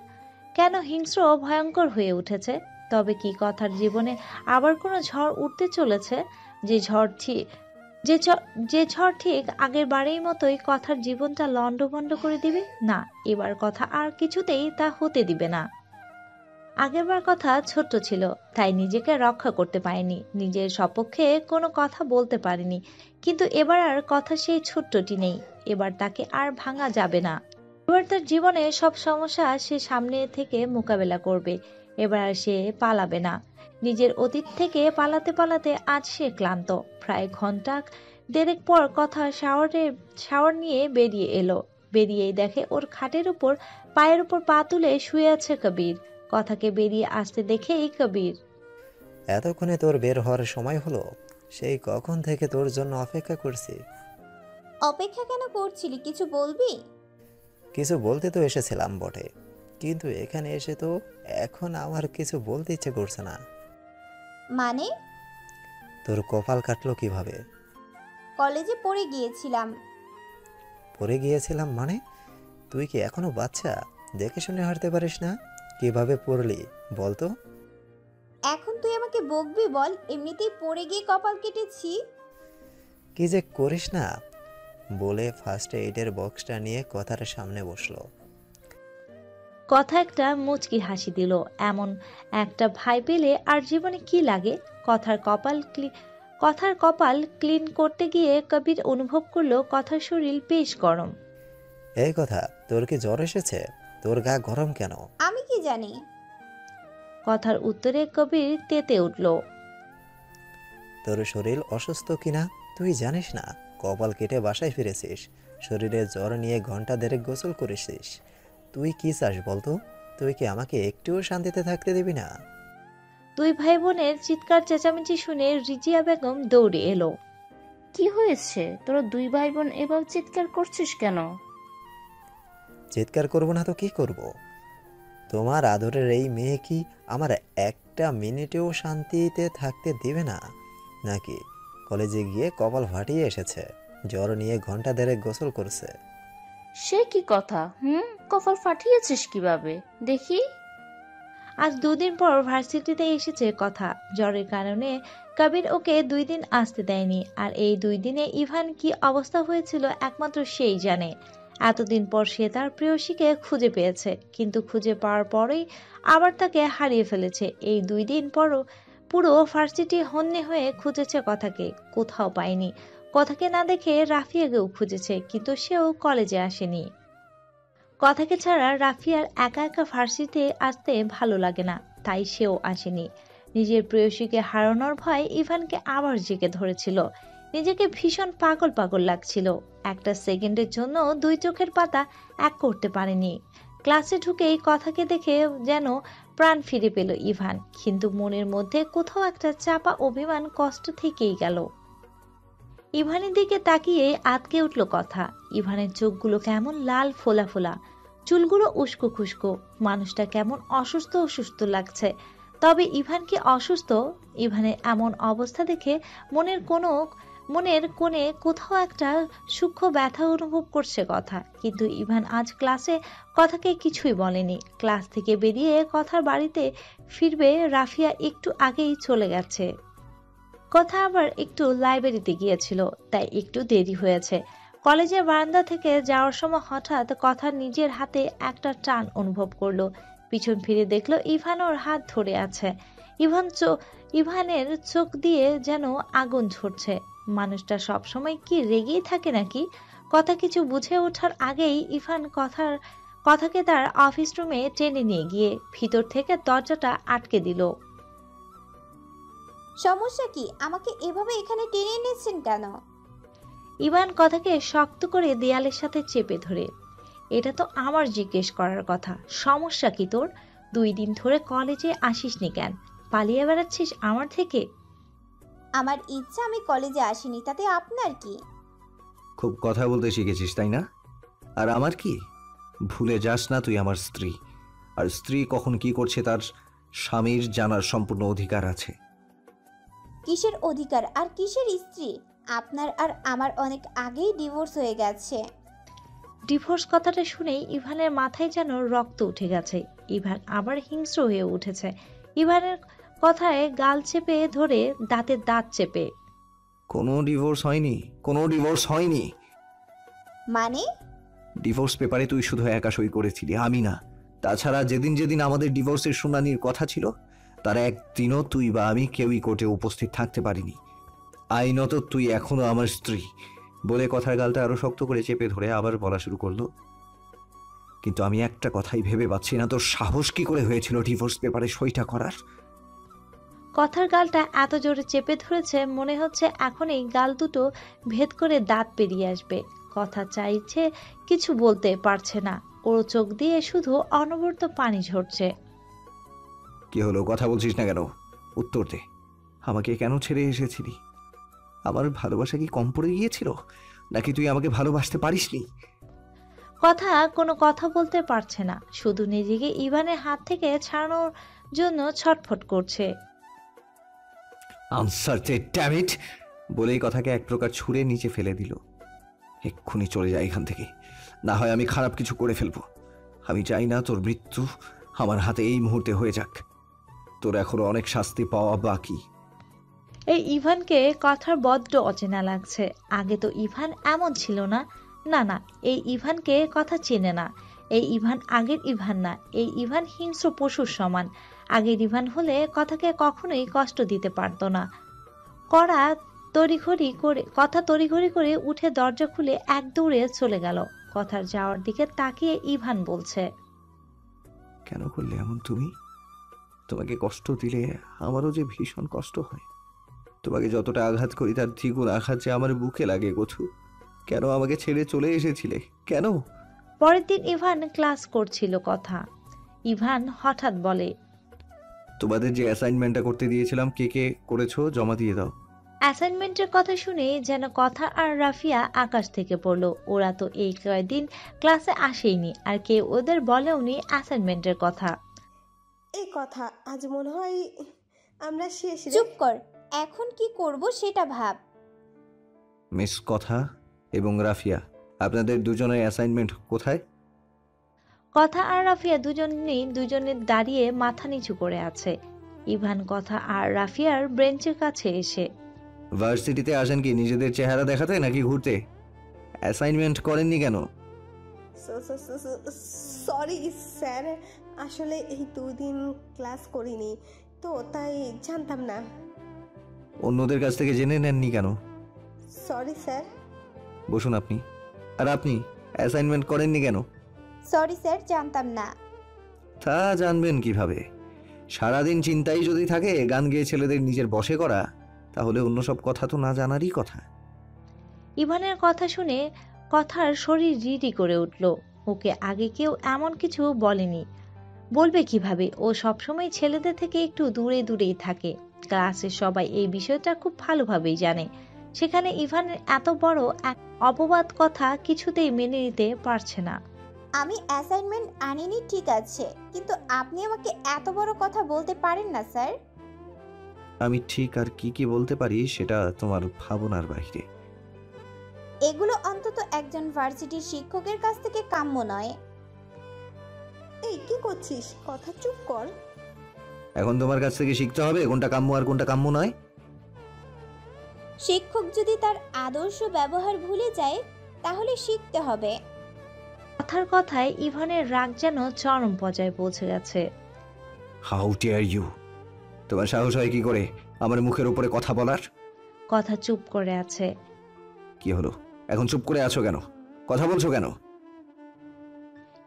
কেন হিংস্র ভয়ঙ্কর হয়ে উঠেছে? তবে কি কথার জীবনে আবার কোনো ঝড় উঠতে চলেছে? যে ঝড় ঠিক আগের বারের মতোই কথার জীবনটা লন্ডভন্ড করে দিবে? না, এবার কথা আর কিছুতেই তা হতে দিবে না। আগেরবার কথা ছোট্ট ছিল, তাই নিজেকে রক্ষা করতে পারেনি, নিজের সপক্ষে কোনো কথা বলতে পারেনি। কিন্তু এবার আর কথা সেই ছোট্টটি নেই। এবার তাকে আর ভাঙা যাবে না। এবার তার জীবনে সব সমস্যা সে সামনে থেকে মোকাবেলা করবে। এবার আর সে পালাবে না। নিজের অতীত থেকে পালাতে পালাতে আজ সে ক্লান্ত। প্রায় ঘন্টা দেড়েক পর কথা শাওয়ার নিয়ে বেরিয়ে এলো। বেরিয়েই দেখে ওর খাটের উপর পায়ের উপর পা তুলে শুয়ে আছে কবির। কথাকে বেরিয়ে আসতে দেখেই কবির, এতক্ষণে তোর বের হওয়ার সময় হলো? সেই কখন থেকে তোর জন্য অপেক্ষা করছি। অপেক্ষা কেন করছিলি, কিছু বলবি? কিছু বলতে তো এসেছিলাম বটে, কিন্তু এখানে এসে তো এখন আমার কিছু বলতে ইচ্ছে করছে না। মানে? তোর কপাল কাটলো কিভাবে? কলেজে পড়ে গিয়েছিলাম। পড়ে গিয়েছিলাম মানে? তুই কি এখনো বাচ্চা? দেখে শুনে হাঁটতে পারিস না? কিভাবে পড়লি বলতো? এখন তুই আমাকে বকবি বল? এমনিতেই পড়ে গিয়ে কপাল কেটেছি। কি যে করিস না বলে ফার্স্ট এইডের বক্সটা নিয়ে কথার সামনে বসলো। কথা একটা মুচকি হাসি দিল। এমন একটা ভাই পেলে আর জীবনে কি লাগে? কথার কপাল ক্লিন করতে গিয়ে কবির অনুভব করলো কথার শরীর বেশ গরম। এই কথা, তোর কি জ্বর এসেছে? তোর গা গরম কেন? আমি কি জানি? কথার উত্তরে কবির তেতে উঠল। তোর শরীর অসুস্থ কিনা তুই জানিস না? কপাল কেটে বাসায় ফিরেছিস, শরীরে জ্বর নিয়ে ঘন্টা দেড়েক গোসল করেছিস। তুই কি চাস বলতো? তুই কি আমাকে একটুও শান্তিতে থাকতে দিবি না? 2 ভাই বোনের চিৎকার চেঁচামেচি শুনে রিজিয়া বেগম দৌড়ে এলো। কি হয়েছে? তোরা 2 ভাই বোন এভাবে চিৎকার করছিস কেন? চিৎকার করব না তো কি করব? তোমার আদরের এই মেয়ে কি আমার একটা মিনিটেও শান্তিতে থাকতে দিবে না নাকি? কলেজে গিয়ে কপাল ফাটিয়ে এসেছে, জ্বর নিয়ে ঘন্টা দেড়েক গোসল করছে। সে কি কথা? কপাল ফাটিয়েছিস কিভাবে দেখি? আজ 2 দিন পর ভার্সিটিতে এসেছে কথা। জ্বরের কারণে কবির ওকে 2 দিন আসতে দেয়নি। আর এই 2 দিনে ইভান কি অবস্থা হয়েছিল একমাত্র সেই জানে। এতদিন পর সে তার প্রেয়সীকে খুঁজে পেয়েছে, কিন্তু খুঁজে পাওয়ার পরেই আবার তাকে হারিয়ে ফেলেছে। এই 2 দিন পরও পুরো ভার্সিটি হন্যে হয়ে খুঁজেছে কথাকে, কোথাও পায়নি। কথাকে না দেখে রাফিয়াকেও খুঁজেছে, কিন্তু সেও কলেজে আসেনি। কথাকে ছাড়া রাফিয়ার একা একা ভার্সিটিতে আসতে ভালো লাগে না, তাই সেও আসেনি। নিজের প্রেয়সীকে হারানোর ভয় ইভানকে আবার জেগে ধরেছিল। নিজেকে ভীষণ পাগল পাগল লাগছিল। একটা সেকেন্ডের জন্য 2 চোখের পাতা এক করতে পারেনি। ক্লাসে ঢুকেই কথাকে দেখে যেন প্রাণ ফিরে পেল ইভান, কিন্তু মনের মধ্যে কোথাও একটা চাপা অভিমান কষ্ট থেকেই গেল। ইভানের দিকে তাকিয়ে আটকে উঠল কথা। ইভানের চোখগুলো কেমন লাল ফোলা ফোলা, চুলগুলো উস্কো খুস্কো, মানুষটা কেমন অসুস্থ অসুস্থ লাগছে। তবে ইভান কি অসুস্থ? ইভানের এমন অবস্থা দেখে মনের কোণে কোথাও একটা সূক্ষ্ম ব্যথা অনুভব করছে কথা। কিন্তু ইভান আজ ক্লাসে কথাকে কিছুই বলেনি। ক্লাস থেকে বেরিয়ে কথার বাড়িতে ফিরবে রাফিয়া একটু আগেই চলে গেছে। কথা আবার একটু লাইব্রেরিতে গিয়েছিল, তাই একটু দেরি হয়েছে। কলেজের বারান্দা থেকে যাওয়ার সময় হঠাৎ কথা নিজের হাতে একটা টান অনুভব করলো। পিছন ফিরে দেখলো ইভান ওর হাত ধরে আছে। ইভানের চোখ দিয়ে যেন আগুন ঝরছে। মানুষটা সবসময় কি রেগেই থাকে নাকি? কথা কিছু বুঝে ওঠার আগেই ইভান কথাকে তার অফিস রুমে টেনে নিয়ে গিয়ে ভিতর থেকে দরজাটা আটকে দিল। সমস্যা কি? আমাকে এভাবে এখানে টেনে এনেছেন কেন? ইভান কথাকে শক্ত করে দেয়ালের সাথে চেপে ধরে। এটা তো আমার জিজ্ঞেস করার কথা, সমস্যা কি তোর? 2 দিন ধরে কলেজে আসিসনি কেন? পালিয়ে বেড়াচ্ছিস আমার থেকে? আমার ইচ্ছা আমি কলেজে আসিনি, তাতে আপনার কি? খুব কথা বলতে শিখেছিস তাই না? আর আমার কি? ভুলে যাস না তুই আমার স্ত্রী, আর স্ত্রী কখন কি করছে তার স্বামীর জানার সম্পূর্ণ অধিকার আছে। কিসের অধিকার আর কিসের স্ত্রী? আপনার আর আমার অনেক আগেই ডিভোর্স হয়ে গেছে। ডিভোর্স কথাটা শুনেই ইভানের মাথায় যেন রক্ত উঠে গেছে। ইভান আবার হিংস্র হয়ে উঠেছে। ইভানের কথায় গাল চেপে ধরে দাঁতের দাঁত চেপে। কোনো ডিভোর্স হয়নি, কোনো ডিভোর্স হয়নি। মানে? ডিভোর্স পেপারে তুই শুধু একা সই করেছিলি, আমি না। তাছাড়া যেদিন যেদিন আমাদের ডিভোর্সের শুনানির কথা ছিল তার একদিনও তুই বা আমি কেউই কোর্টে উপস্থিত থাকতে পারিনি। আইনত তুই এখনো আমার স্ত্রী বলে কথার গালটা আরো শক্ত করে চেপে ধরে আবার বলা শুরু করলো। কিন্তু আমি একটা কথাই ভেবে পাচ্ছি না, তোর সাহস কি করে হয়েছিল ডিভোর্স পেপারে সইটা করার? কথার গালটা এত জোরে চেপে ধরেছে মনে হচ্ছে এখনই গাল দুটো ভেদ করে দাঁত বেরিয়ে আসবে। কথা চাইছে, কিছু বলতে পারছে না। ওর চোখ দিয়ে শুধু অনবরত পানি ঝরছে। কি হলো, কথা বলছিস না কেন? উত্তর দে। আমাকে কেন ছেড়ে এসেছিলি? আমার ভালোবাসা কি কম পড়ে গিয়েছিল, নাকি তুই আমাকে ভালোবাসতে পারিসনি? কথা কোনো কথা বলতে পারছে না, শুধু নিজেকে ইভানের হাত থেকে ছাড়ানোর জন্য ছটফট করছে। আনসার দে ড্যাম ইট বলেই কথাকে এক প্রকার ছুঁড়ে নিচে ফেলে দিল। এক্ষুনি চলে যায় এখান থেকে, না হয় আমি খারাপ কিছু করে ফেলবো। আমি চাই না তোর মৃত্যু আমার হাতে এই মুহূর্তে হয়ে যাক। তোর এখনো অনেক শাস্তি পাওয়া বাকি। এই ইভানকে কথার বড্ড অচেনা লাগছে। আগে তো ইভান এমন ছিল না। না না, এই ইভানকে কথা চেনে না। এই ইভান আগের ইভান না। এই ইভান হিংস্র পশুর সমান। আগের ইভান হলে কথাকে কখনোই কষ্ট দিতে পারতো না। কথা তড়িঘড়ি করে উঠে দরজা খুলে এক দৌড়ে চলে গেল। কথার যাওয়ার দিকে তাকিয়ে ইভান বলছে, কেন করলে এমন তুমি? তোমাকে কষ্ট দিলে আমারও যে ভীষণ কষ্ট হয়। তোমাকে যতটা আঘাত করি তার দ্বিগুণ আঘাত যে আমার বুকে লাগে গোছু। কেন আমাকে ছেড়ে চলে এসেছিলে? কেন? পরের দিন ইভান ক্লাস করছিল কথা। ইভান হঠাৎ বলে, তোমাদের যে অ্যাসাইনমেন্টটা করতে দিয়েছিলাম কে কে করেছো জমা দিয়ে দাও। অ্যাসাইনমেন্টের কথা শুনে যেন কথা আর রাফিয়া আকাশ থেকে পড়লো। ওরা তো এই কয়েকদিন ক্লাসে আসেইনি, আর কেউ ওদের বলেওনি অ্যাসাইনমেন্টের কথা। এই কথা আজ মনে হয় আমরা শেষ রে। চুপ কর, এখন কি করব সেটা ভাব। মিস কথা এবং রাফিয়া, আপনাদের দুজনের অ্যাসাইনমেন্ট কোথায়? কথা আর রাফিয়া দুজনে দাঁড়িয়ে মাথা নিচু করে আছে। ইভান কথা আর রাফিয়ার বেঞ্চের কাছে এসে, ভার্সিটিতে আসেন কি নিজেদের চেহারা দেখাতে নাকি ঘুরতে? অ্যাসাইনমেন্ট করেননি কেন? সরি স্যার, আসলে এই 2 দিন ক্লাস করিনি তো তাই জানতাম না। অন্যদের কাছ থেকে জেনে নেননি কেন? Sorry sir. বসুন আপনি। আর আপনি অ্যাসাইনমেন্ট করেননি কেন? সরি স্যার, জানতাম না। তা জানবেন কিভাবে? সারাদিন চিন্তাই যদি থাকে গান গেয়ে ছেলেদের নিজের বশে করা, তাহলে অন্য সব কথা তো না জানারই কথা। ইভানের কথা শুনে কথার শরীর রিরি করে উঠল। ওকে আগে কেউ এমন কিছু বলেনি, বলবে কিভাবে? ও সবসময় ছেলেদের থেকে একটু দূরে দূরেই থাকে। ক্লাসের সবাই এই বিষয়টা খুব ভালোভাবেই জানে। সেখানে ইভানের এত বড় এক অপবাদ কথা কিছুতেই মেনে নিতে পারছে না। আমি অ্যাসাইনমেন্ট আনিনি ঠিক আছে, কিন্তু আপনি আমাকে এত বড় কথা বলতে পারেন না স্যার। আমি ঠিক আর কি কি বলতে পারি সেটা তোমার ভাবনার বাইরে। এগুলো অন্তত একজন ভার্সিটির শিক্ষকের কাছ থেকে কাম্য নয়। এই কি করছিস? কথা চুপ কর। এখন তোমার কাছ থেকে শিখতে হবে কোনটা কাম্য আর কোনটা কাম্য নয়। শিক্ষক যদি তার আদর্শ ব্যবহার ভুলে যায় তাহলে শিখতে হবে। কথার কথায় ইভানের রাগ যেন চরম পর্যায়ে পৌঁছে গেছে। How dare you! তোমার সাহস হয় কি করে আমার মুখের উপরে কথা বলার? কথা চুপ করে আছে। কি হলো, এখন চুপ করে আছো কেন? কথা বলছো কেন?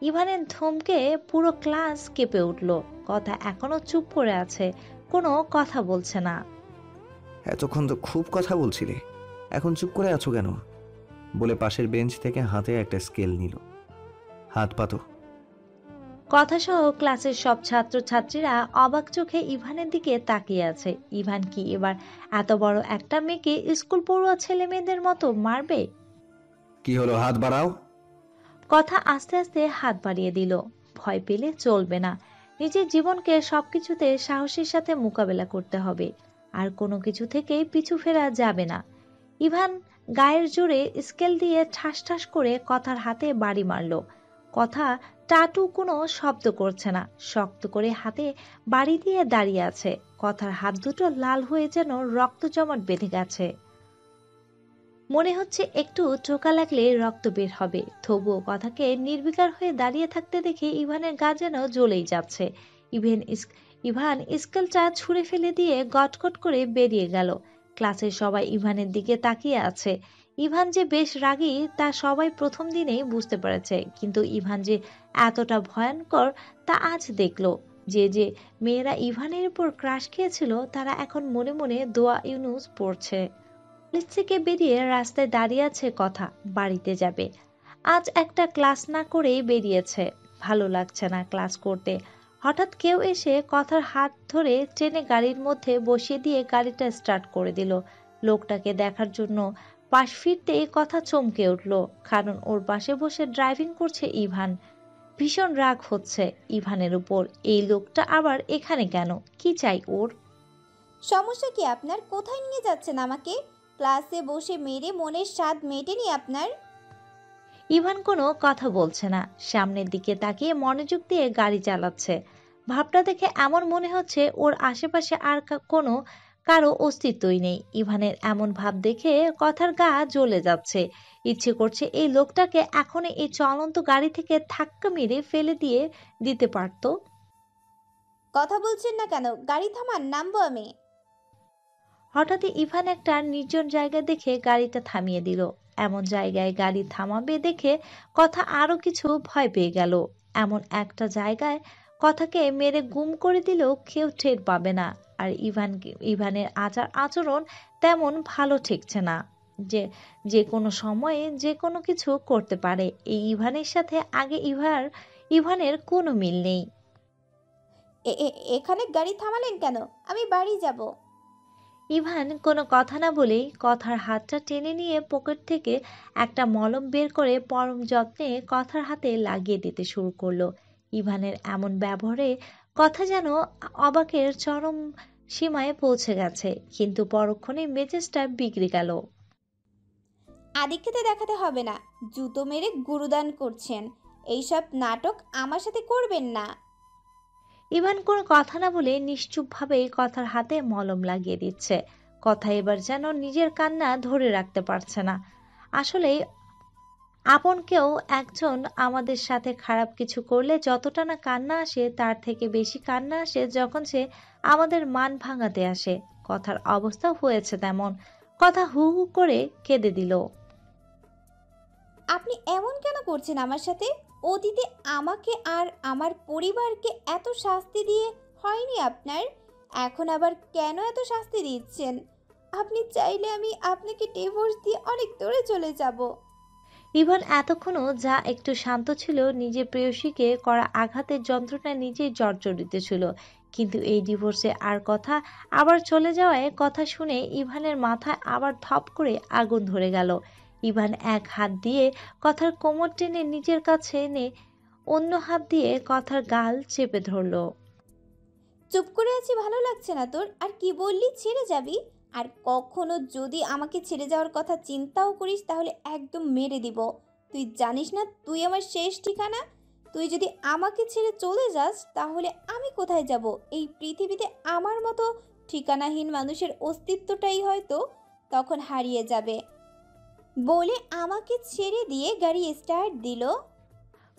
ইভানের ধমকে পুরো ক্লাস কেঁপে উঠল। কথা এখনো চুপ করে আছে, কোনো কথা বলছে না। এতক্ষণ তো খুব কথা বলছিলে, এখন চুপ করে আছো কেন? বলে পাশের বেঞ্চ থেকে হাতে একটা স্কেল নিল। হাত পাতো। কথা সহ ক্লাসের সব ছাত্রছাত্রীরা অবাক চোখে ইভানের দিকে তাকিয়ে আছে। ইভান কি এবার এত বড় একটা মেয়েকে স্কুল পড়ুয়া ছেলে মেয়েদের মতো মারবে? কি হলো, হাত বাড়াও। কথা আস্তে আস্তে হাত বাড়িয়ে দিল। ভয় পেলে চলবে না, নিজের জীবনকে সবকিছুতে সাহসের সাথে মোকাবেলা করতে হবে, আর কোনো কিছু থেকেই পিছু ফেরা যাবে না। ইভান গায়ের জোরে স্কেল দিয়ে ঠাস ঠাস করে কথার হাতে বাড়ি মারল। কথা টাটু কোনো শব্দ করছে না, শক্ত করে হাতে বাড়ি দিয়ে দাঁড়িয়ে আছে। কথার হাত দুটো লাল হয়ে যেন রক্ত জমাট বেঁধে গেছে। মনে হচ্ছে একটু টোকা লাগলে রক্ত বের হবে। তবুও কথাকে নির্বিকার হয়ে দাঁড়িয়ে থাকতে দেখে ইভানের গা যেন জ্বলেই যাচ্ছে। ইভান স্কেলটা ছুঁড়ে ফেলে দিয়ে গটগট করে বেরিয়ে গেল। ক্লাসের সবাই ইভানের দিকে তাকিয়ে আছে। ইভান যে বেশ রাগী তা সবাই প্রথম দিনেই বুঝতে পেরেছে, কিন্তু ইভান যে এতটা ভয়ঙ্কর তা আজ দেখলো। যে মেয়েরা ইভানের উপর ক্রাশ খেয়েছিল তারা এখন মনে মনে দোয়া ইউনুস পড়ছে। কলেজ থেকে বেরিয়ে রাস্তায় দাঁড়িয়ে আছে কথা, বাড়িতে যাবে। আজ একটা ক্লাস না করেই বেরিয়েছে, ভালো লাগছে না ক্লাস করতে। হঠাৎ কেউ এসে কথার হাত ধরে ট্রেনে গাড়ির মধ্যে বসিয়ে দিয়ে গাড়িটা স্টার্ট করে দিল। লোকটাকে দেখার জন্য পাশ ফিরতেই কথা চমকে উঠল, কারণ ওর পাশে বসে ড্রাইভিং করছে ইভান। ভীষণ রাগ হচ্ছে ইভানের উপর। এই লোকটা আবার এখানে কেন? কি চাই ওর? সমস্যা কি আপনার? কোথায় নিয়ে যাচ্ছেন আমাকে? ক্লাসে বসে মেরে মনের স্বাদ মেটেনি আপনার? ইভান কোনো কথা বলছে না, সামনের দিকে তাকিয়ে মনোযোগ দিয়ে গাড়ি চালাচ্ছে। ভাবটা দেখে এমন মনে হচ্ছে ওর আশেপাশে আর কোনো কারো অস্তিত্বই নেই। ইভানের এমন ভাব দেখে কথার গা জ্বলে যাচ্ছে। ইচ্ছে করছে এই লোকটাকে এখনই এই চলন্ত গাড়ি থেকে ধাক্কা মেরে ফেলে দিয়ে দিতে পারত। কথা বলছেন না কেন? গাড়ি থামান, নামবো আমি। হঠাৎই ইভান একটা নির্জন জায়গা দেখে গাড়িটা থামিয়ে দিল। এমন জায়গায় গাড়ি থামাবে দেখে কথা আরো কিছু ভয় পেয়ে গেল। এমন একটা জায়গায় কথাকে মেরে গুম করে দিলেও কেউ টের পাবে না। আর ইভানের আচরণ তেমন ভালো ঠেকছে না, যে কোনো সময়ে যে কোনো কিছু করতে পারে। এই ইভানের সাথে আগে ইভানের কোনো মিল নেই। এখানে গাড়ি থামালেন কেন? আমি বাড়ি যাব। ইভান কোনো কথা না বলেই কথার হাতটা টেনে নিয়ে পকেট থেকে একটা মলম বের করে পরম যত্নে কথার হাতে লাগিয়ে দিতে শুরু করলো। ইভানের এমন ব্যবহারে কথা যেন অবাকের চরম সীমায় পৌঁছে গেছে, কিন্তু পরক্ষণে মেজাজটা বিগড়ে গেল। আদিক্ষেতে দেখাতে হবে না, জুতো মেরে গুরুদান করছেন। এইসব নাটক আমার সাথে করবেন না। ইভান কোনো কথা না বলে নিশ্চুপভাবেই কথার হাতে মলম লাগিয়ে দিচ্ছে। কথা এবার যেন নিজের কান্না ধরে রাখতে পারছে না। আসলে আপন কেউ একজন আমাদের সাথে খারাপ কিছু করলে যতটা না কান্না আসে, তার থেকে বেশি কান্না আসে যখন সে আমাদের মান ভাঙাতে আসে। কথার অবস্থা হয়েছে তেমন। কথা হু হু করে কেঁদে দিল। আপনি এমন কেন করছেন আমার সাথে? অতীতে আমাকে আর আমার পরিবারকে এত শাস্তি দিয়ে হয়নি আপনার, এখন আবার কেন এত শাস্তি দিচ্ছেন? আপনি চাইলে আমি আপনাকে ডিভোর্স দিয়ে অনেক দূরে চলে যাব। ইভান এতক্ষণও যা একটু শান্ত ছিল, নিজের প্রেয়সীকে করা আঘাতের যন্ত্রণা নিজেই জর্জরিত ছিল, কিন্তু এই ডিভোর্সে আর কথা আবার চলে যাওয়ায় কথা শুনে ইভানের মাথায় আবার ধপ করে আগুন ধরে গেল। ইভান এক হাত দিয়ে কথার কোমর টেনে নিজের কাছে এনে অন্য হাত দিয়ে কথার গাল চেপে ধরল। চুপ করে আছি ভালো লাগছে না তোর? আর কি বললি ছেড়ে যাবি? আর কখনো যদি আমাকে ছেড়ে যাওয়ার কথা চিন্তাও করিস তাহলে একদম মেরে দিব। তুই জানিস না তুই আমার শেষ ঠিকানা? তুই যদি আমাকে ছেড়ে চলে যাস তাহলে আমি কোথায় যাব? এই পৃথিবীতে আমার মতো ঠিকানাহীন মানুষের অস্তিত্বটাই হয়তো তখন হারিয়ে যাবে। বলে আমাকে ছেড়ে দিয়ে গাড়ি স্টার্ট দিল।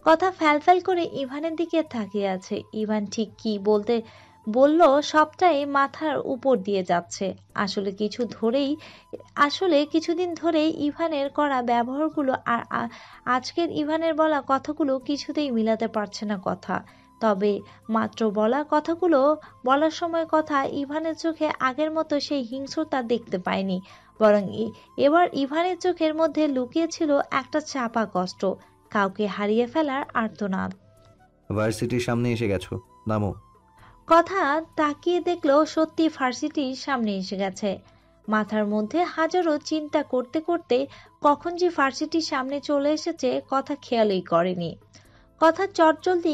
কথা ফ্যালফ্যাল করে ইভানের দিকে তাকিয়ে আছে। ইভান ঠিক কি বলল সবটাই মাথার উপর দিয়ে যাচ্ছে। আসলে কিছুদিন ধরেই ইভানের করা ব্যবহারগুলো আর আজকের ইভানের বলা কথাগুলো কিছুতেই মিলাতে পারছে না কথা। তবে মাত্র বলা কথাগুলো বলার সময় কথা ইভানের চোখে আগের মতো সেই হিংস্রতা দেখতে পায়নি, বরং এবার ইভানের চোখের মধ্যে লুকিয়ে ছিল একটা চাপা কষ্ট, কাউকে হারিয়ে ফেলার আর্তনাদ। ভার্সিটির সামনে এসে গেছো, নামো। কথা তাকিয়ে দেখলো সত্যি ভার্সিটির সামনে এসে গেছে। মাথার মধ্যে হাজারো চিন্তা করতে করতে কখন যে ভার্সিটির সামনে চলে এসেছে কথা খেয়ালই করেনি। কথা চটজলদি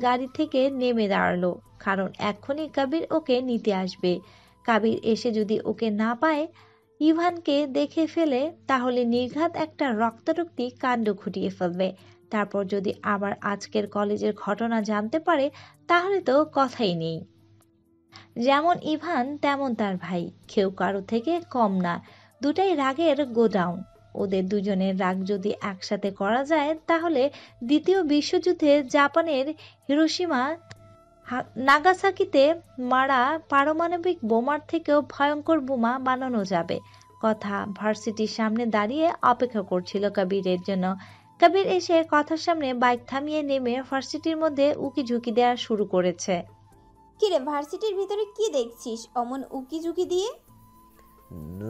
গাড়ি থেকে নেমে দাঁড়ালো, কারণ এক্ষুনি কাবির ওকে নিতে আসবে। কাবির এসে যদি ওকে না পায়, ইভানকে দেখে ফেলে, তাহলে নির্ঘাত একটা রক্তারক্তি কাণ্ড ঘটিয়ে ফেলবে। তারপর যদি আবার আজকের কলেজের ঘটনা জানতে পারে তাহলে তো কথাই নেই। যেমন ইভান তেমন তার ভাই, কেউ কারো থেকে কম না। দুটাই রাগের গোডাউন। ওদের দুজনের রাগ যদি একসাথে করা যায় তাহলে দ্বিতীয় বিশ্বযুদ্ধে জাপানের হিরোশিমা নাগাসাকিতে মারা পারমাণবিক বোমার থেকেও ভয়ঙ্কর বোমা বানানো যাবে। কথা ভার্সিটির সামনে দাঁড়িয়ে অপেক্ষা করছিল কাবিরের জন্য। কাবির এসে কথার সামনে বাইক থামিয়ে নেমে ভার্সিটির মধ্যে উকি ঝুঁকি দেওয়া শুরু করেছে। কিরে ভার্সিটির ভিতরে কি দেখছিস অমন উকি ঝুঁকি দিয়ে?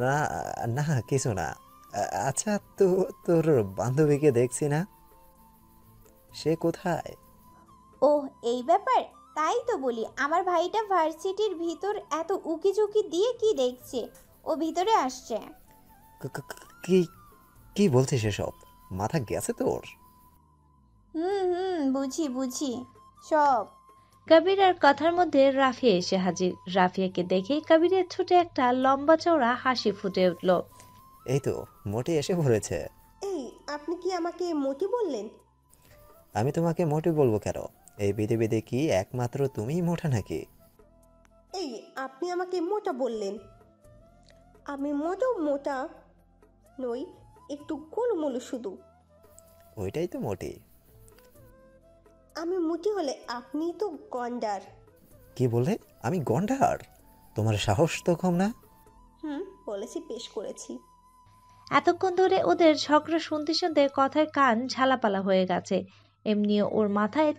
না না কিছু না। আচ্ছা তো তোর বান্ধবীকে দেখছি না, সে কোথায়? ও এই ব্যাপার, তাই তো বলি আমার ভাইটা ভার্সিটির ভিতর এত উকি ঝুঁকি দিয়ে কি দেখছে? ও ভিতরে আসছে। কি কি বলছিস এসব? মাথা গেছে তোর? বুঝি সব। কাবির আর কথার মধ্যে রাফিয়া এসে হাজির। রাফিয়াকে দেখে কাবিরের ঠোঁটে একটা লম্বা চওড়া হাসি ফুটে উঠল। এই তো মোটি এসে পড়েছে। এই আপনি কি আমাকে মোটি বললেন? আমি তোমাকে মোটি বলবো কেন? এই পৃথিবীতে কি একমাত্র তুমিই মোটা নাকি? এই আপনি আমাকে মোটা বললেন? আমি মোটা নই, একটু গোলমোলো শুধু। ওইটাই তো মোটি। আমি মোটি হলে আপনি তো গন্ডার। কি বললে? আমি গন্ডার? তোমার সাহস তো কম না। বলেছি, পেশ করেছি। এতক্ষণ ধরে ওদের ঝগড়া শুনতে শুনতে কথার কান ঝালাপালা হয়ে গেছে। এমনিও ওর মাথায়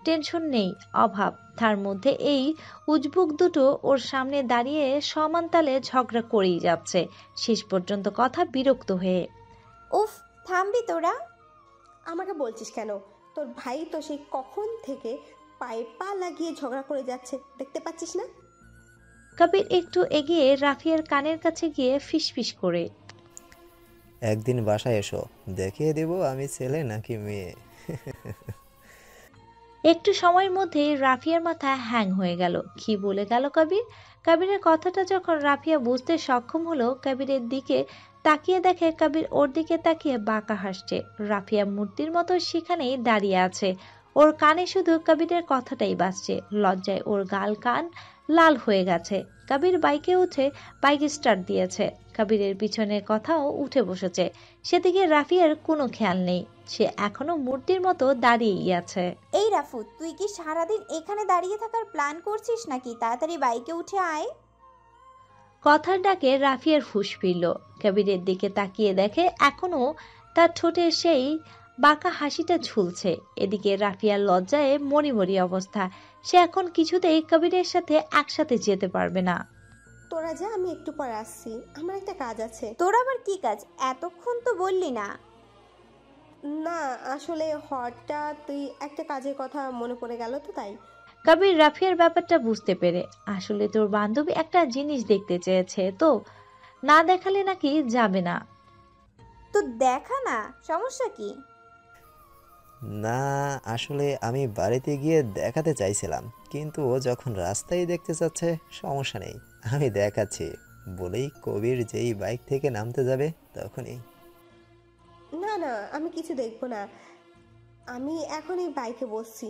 টেনশন নেই অভাব, তার মধ্যে এই উজবুক দুটো ওর সামনে দাঁড়িয়ে সমান তালে ঝগড়া করেই যাচ্ছে। শেষ পর্যন্ত কথা বিরক্ত হয়ে, উফ থামবি তোরা? আমাকে বলছিস কেন? তোর ভাই তো সেই কখন থেকে পায়ে পা লাগিয়ে ঝগড়া করে যাচ্ছে, দেখতে পাচ্ছিস না? কবির একটু এগিয়ে রাফিয়ার কানের কাছে গিয়ে ফিসফিস করে, একদিন বাসায় এসো, দেখিয়ে দেব আমি ছেলে নাকি মেয়ে। একটু সময়ের মধ্যেই রাফিয়ার মাথা হ্যাং হয়ে গেল। কি বলে গেল কবির? কবিরের কথাটা যখন রাফিয়া বুঝতে সক্ষম হলো, কবিরের দিকে তাকিয়ে দেখে কবির ওর দিকে তাকিয়ে বাঁকা হাসছে। রাফিয়া মূর্তির মতো সেখানেই দাঁড়িয়ে আছে, ওর কানে শুধু কবিরের কথাটাই বাজছে। লজ্জায় ওর গাল কান লাল হয়ে গেছে। কবির বাইকে উঠে বাইক স্টার্ট দিয়েছে, কবিরের পিছনের কথাও উঠে বসেছে। সেদিকে রাফিয়ার কোনো খেয়াল নেই, সে এখনো মূর্তির মতো দাঁড়িয়েই আছে। এই রাফু, তুই কি সারাদিন এখানে দাঁড়িয়ে থাকার প্ল্যান করছিস নাকি? তাড়াতাড়ি বাইকে উঠে আয়। কথার ডাকে রাফিয়ার ফুঁস ফিরল। কবিরের দিকে তাকিয়ে দেখে এখনো তার ঠোঁটে সেই বাঁকা হাসিটা ঝুলছে। এদিকে রাফিয়ার লজ্জায় মরিমরি অবস্থা। সে এখন কিছুতেই কবিরের সাথে একসাথে যেতে পারবে না। তোরা যা, আমি একটু পরে আসছি, আমার একটা কাজ আছে। তোর আবার কি কাজ? এতক্ষণ তো বললি না। না আসলে হঠাৎ তুই একটা কাজের কথা মনে পড়ে গেল তো তাই। কবির রাফিয়ার ব্যাপারটা বুঝতে পেরে, আসলে তোর বান্ধবী একটা জিনিস দেখতে চেয়েছে, তো না দেখালে নাকি যাবে না। তো দেখা না, সমস্যা কি? না আসলে আমি বাড়িতে গিয়ে দেখাতে চাইছিলাম, কিন্তু ও যখন রাস্তায় দেখতে চাচ্ছে সমস্যা নেই, আমি দেখাচ্ছি বলেই কবির যেই বাইক থেকে নামতে যাবে তখনই। না না, আমি কিছু দেখবো না, আমি এখনই বাইকে বসছি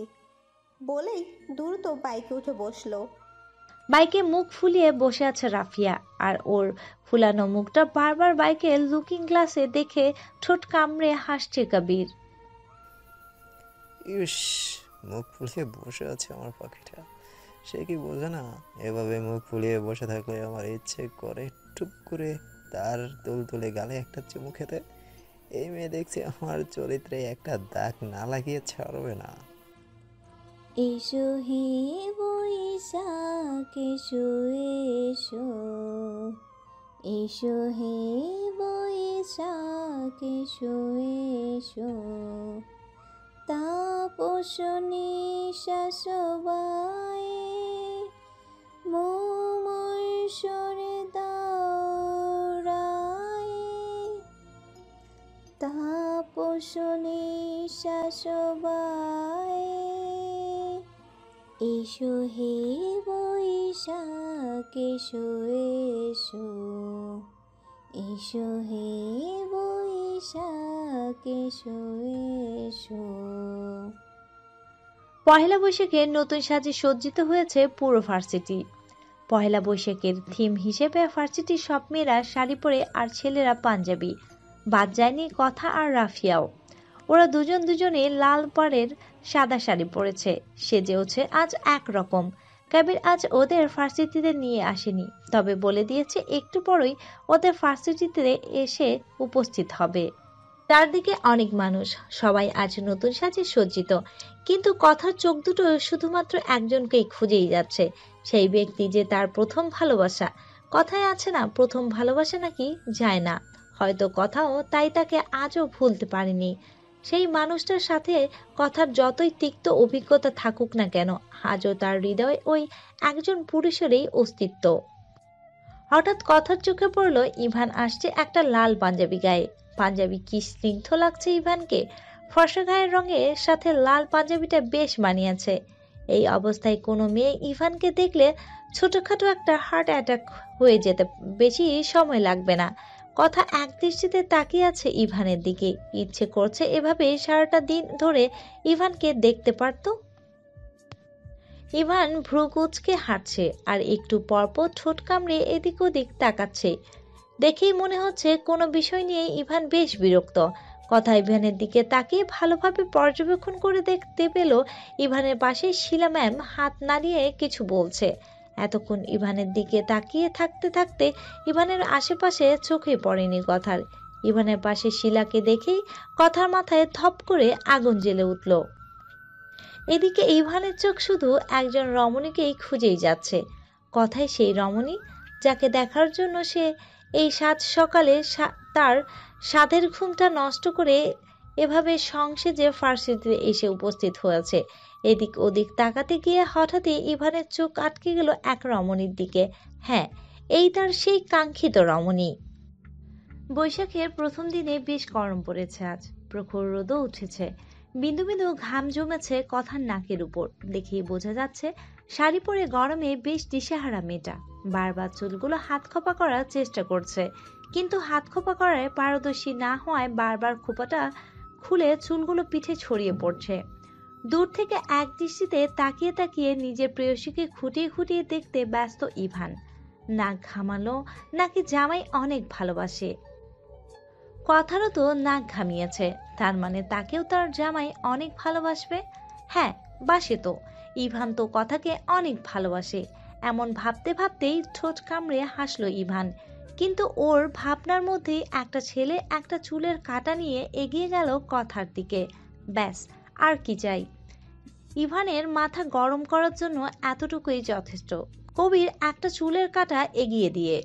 বলেই দ্রুত বাইকে উঠে বসলো। বাইকে মুখ ফুলিয়ে বসে আছে রাফিয়া, আর ওর ফুলানো মুখটা বারবার বাইকের লুকিং গ্লাসে দেখে ঠোঁট কামড়ে হাসছে কবির। ইস, মুখ ফুলিয়ে বসে আছে আমার পাখিটা, সে কি বোঝে না এভাবে মুখ ফুলিয়ে বসে থাকলে আমার ইচ্ছে করে টুপ করে তার তুলতুলে গালে একটা চুমু খেতে। এই মেয়ে দেখছি আমার চরিত্রে একটা দাগ না লাগিয়ে ছাড়বে না। এসো হে বৈশাখ এসো এসো, এসো হে বৈশাখ এসো এসো, তাপস নিঃশ্বাস বায়ে মোমর সরে দাঁড়ায়ে, তাপস নিঃশ্বাস বায়ে, এসো হে বৈশাখ এসো এসো, এসো হে বৈশাখ এসো এসো। পহেলা বৈশাখের নতুন সাজে সজ্জিত হয়েছে পুরো ভার্সিটি। পহেলা বৈশাখের থিম হিসেবে ভার্সিটির সব মেয়েরা শাড়ি পরে আর ছেলেরা পাঞ্জাবি। বাদ যায়নি কথা আর রাফিয়াও। ওরা দুজনে লাল পাড়ের সাদা শাড়ি পরেছে, সেজেওছে আজ একরকম। কবির আজ ওদের ভার্সিটিতে নিয়ে আসেনি, তবে বলে দিয়েছে একটু পরেই ওদের ভার্সিটিতে এসে উপস্থিত হবে। চারদিকে অনেক মানুষ, সবাই আজ নতুন সাজে সজ্জিত, কিন্তু কথার চোখ দুটো শুধুমাত্র একজনকেই খুঁজেই যাচ্ছে, সেই ব্যক্তি যে তার প্রথম ভালোবাসা। কথায় আছে না, প্রথম ভালোবাসা নাকি যায় না, হয়তো কথাও তাই তাকে আজও ভুলতে পারেনি। সেই মানুষটার সাথে কথার যতই তিক্ত অভিজ্ঞতা থাকুক না কেন, আজও তার হৃদয়ে ওই একজন পুরুষেরই অস্তিত্ব। হঠাৎ কথার চোখে পড়ল ইভান আসছে একটা লাল পাঞ্জাবি গায়ে। পাঞ্জাবি কি স্নিগ্ধ লাগছে ইভানকে। ফর্সা গায়ের রঙের সাথে লাল পাঞ্জাবিটা বেশ মানিয়েছে। এই অবস্থায় কোনো মেয়ে ইভানকে দেখলে ছোটখাটো একটা হার্ট অ্যাটাক হয়ে যেতে বেশি সময় লাগবে না। কথা এক দৃষ্টিতে তাকিয়ে আছে ইভানের দিকে, ইচ্ছে করছে এভাবে সারাটা দিন ধরে ইভানকে দেখতে পারত। ইভান ভ্রু কুঁচকে হাঁটছে আর একটু পরপর ঠোঁট কামড়ে এদিক ওদিক তাকাচ্ছে। দেখেই মনে হচ্ছে কোনো বিষয় নিয়ে ইভান বেশ বিরক্ত। কথা ইভানের দিকে তাকিয়ে ভালোভাবে পর্যবেক্ষণ করে দেখতে পেল ইভানের পাশে শিলা ম্যাম হাত নাড়িয়ে কিছু বলছে। এতক্ষণ ইভানের দিকে তাকিয়ে থাকতে থাকতে ইভানের আশেপাশে চোখে পড়েনি কথার। ইভানের পাশে শিলাকে দেখেই কথার মাথায় ধপ করে আগুন জ্বেলে উঠল। এদিকে ইভানের চোখ শুধু একজন রমণীকেই খুঁজেই যাচ্ছে। কথায় সেই রমণী যাকে দেখার জন্য সে এই সাত সকালে তার সাধের ঘুমটা নষ্ট করে এভাবে সংসেজে ফার্সিতে এসে উপস্থিত হয়েছে। এদিক ওদিক তাকাতে গিয়ে হঠাৎই ইভানের চোখ আটকে গেল এক রমণীর দিকে। হ্যাঁ, এই তার সেই কাঙ্ক্ষিত রমণী। বৈশাখের প্রথম দিনে বেশ গরম পড়েছে আজ, প্রখর রোদও উঠেছে, বিন্দু বিন্দু ঘাম জমেছে কথার নাকের উপর। দেখেই বোঝা যাচ্ছে শাড়ি পরে গরমে বেশ দিশেহারা মেয়েটা। বারবার চুলগুলো হাত খোপা করার চেষ্টা করছে, কিন্তু হাত খোপা করায় পারদর্শী না হওয়ায় বারবার খোপাটা খুলে চুলগুলো পিঠে ছড়িয়ে পড়ছে। দূর থেকে এক দৃষ্টিতে তাকিয়ে তাকিয়ে নিজের প্রেয়সীকে খুঁটিয়ে খুঁটিয়ে দেখতে ব্যস্ত ইভান। নাক ঘামালো নাকি জামাই অনেক ভালোবাসে? কথারও তো নাক ঘামিয়েছে, তার মানে তাকেও তার জামাই অনেক ভালোবাসবে। হ্যাঁ, বাসে তো। ইভান তো কথাকে অনেক ভালোবাসে। এমন ভাবতে ভাবতেই ঠোঁট কামড়ে হাসলো ইভান। কিন্তু ওর ভাবনার মধ্যেই একটা ছেলে একটা চুলের কাঁটা নিয়ে এগিয়ে গেল কথার দিকে। ব্যাস, আর কি চাই? ইভানের মাথা গরম করার জন্য এতটুকুই যথেষ্ট। কবির একটা চুলের কাঁটা এগিয়ে দিয়ে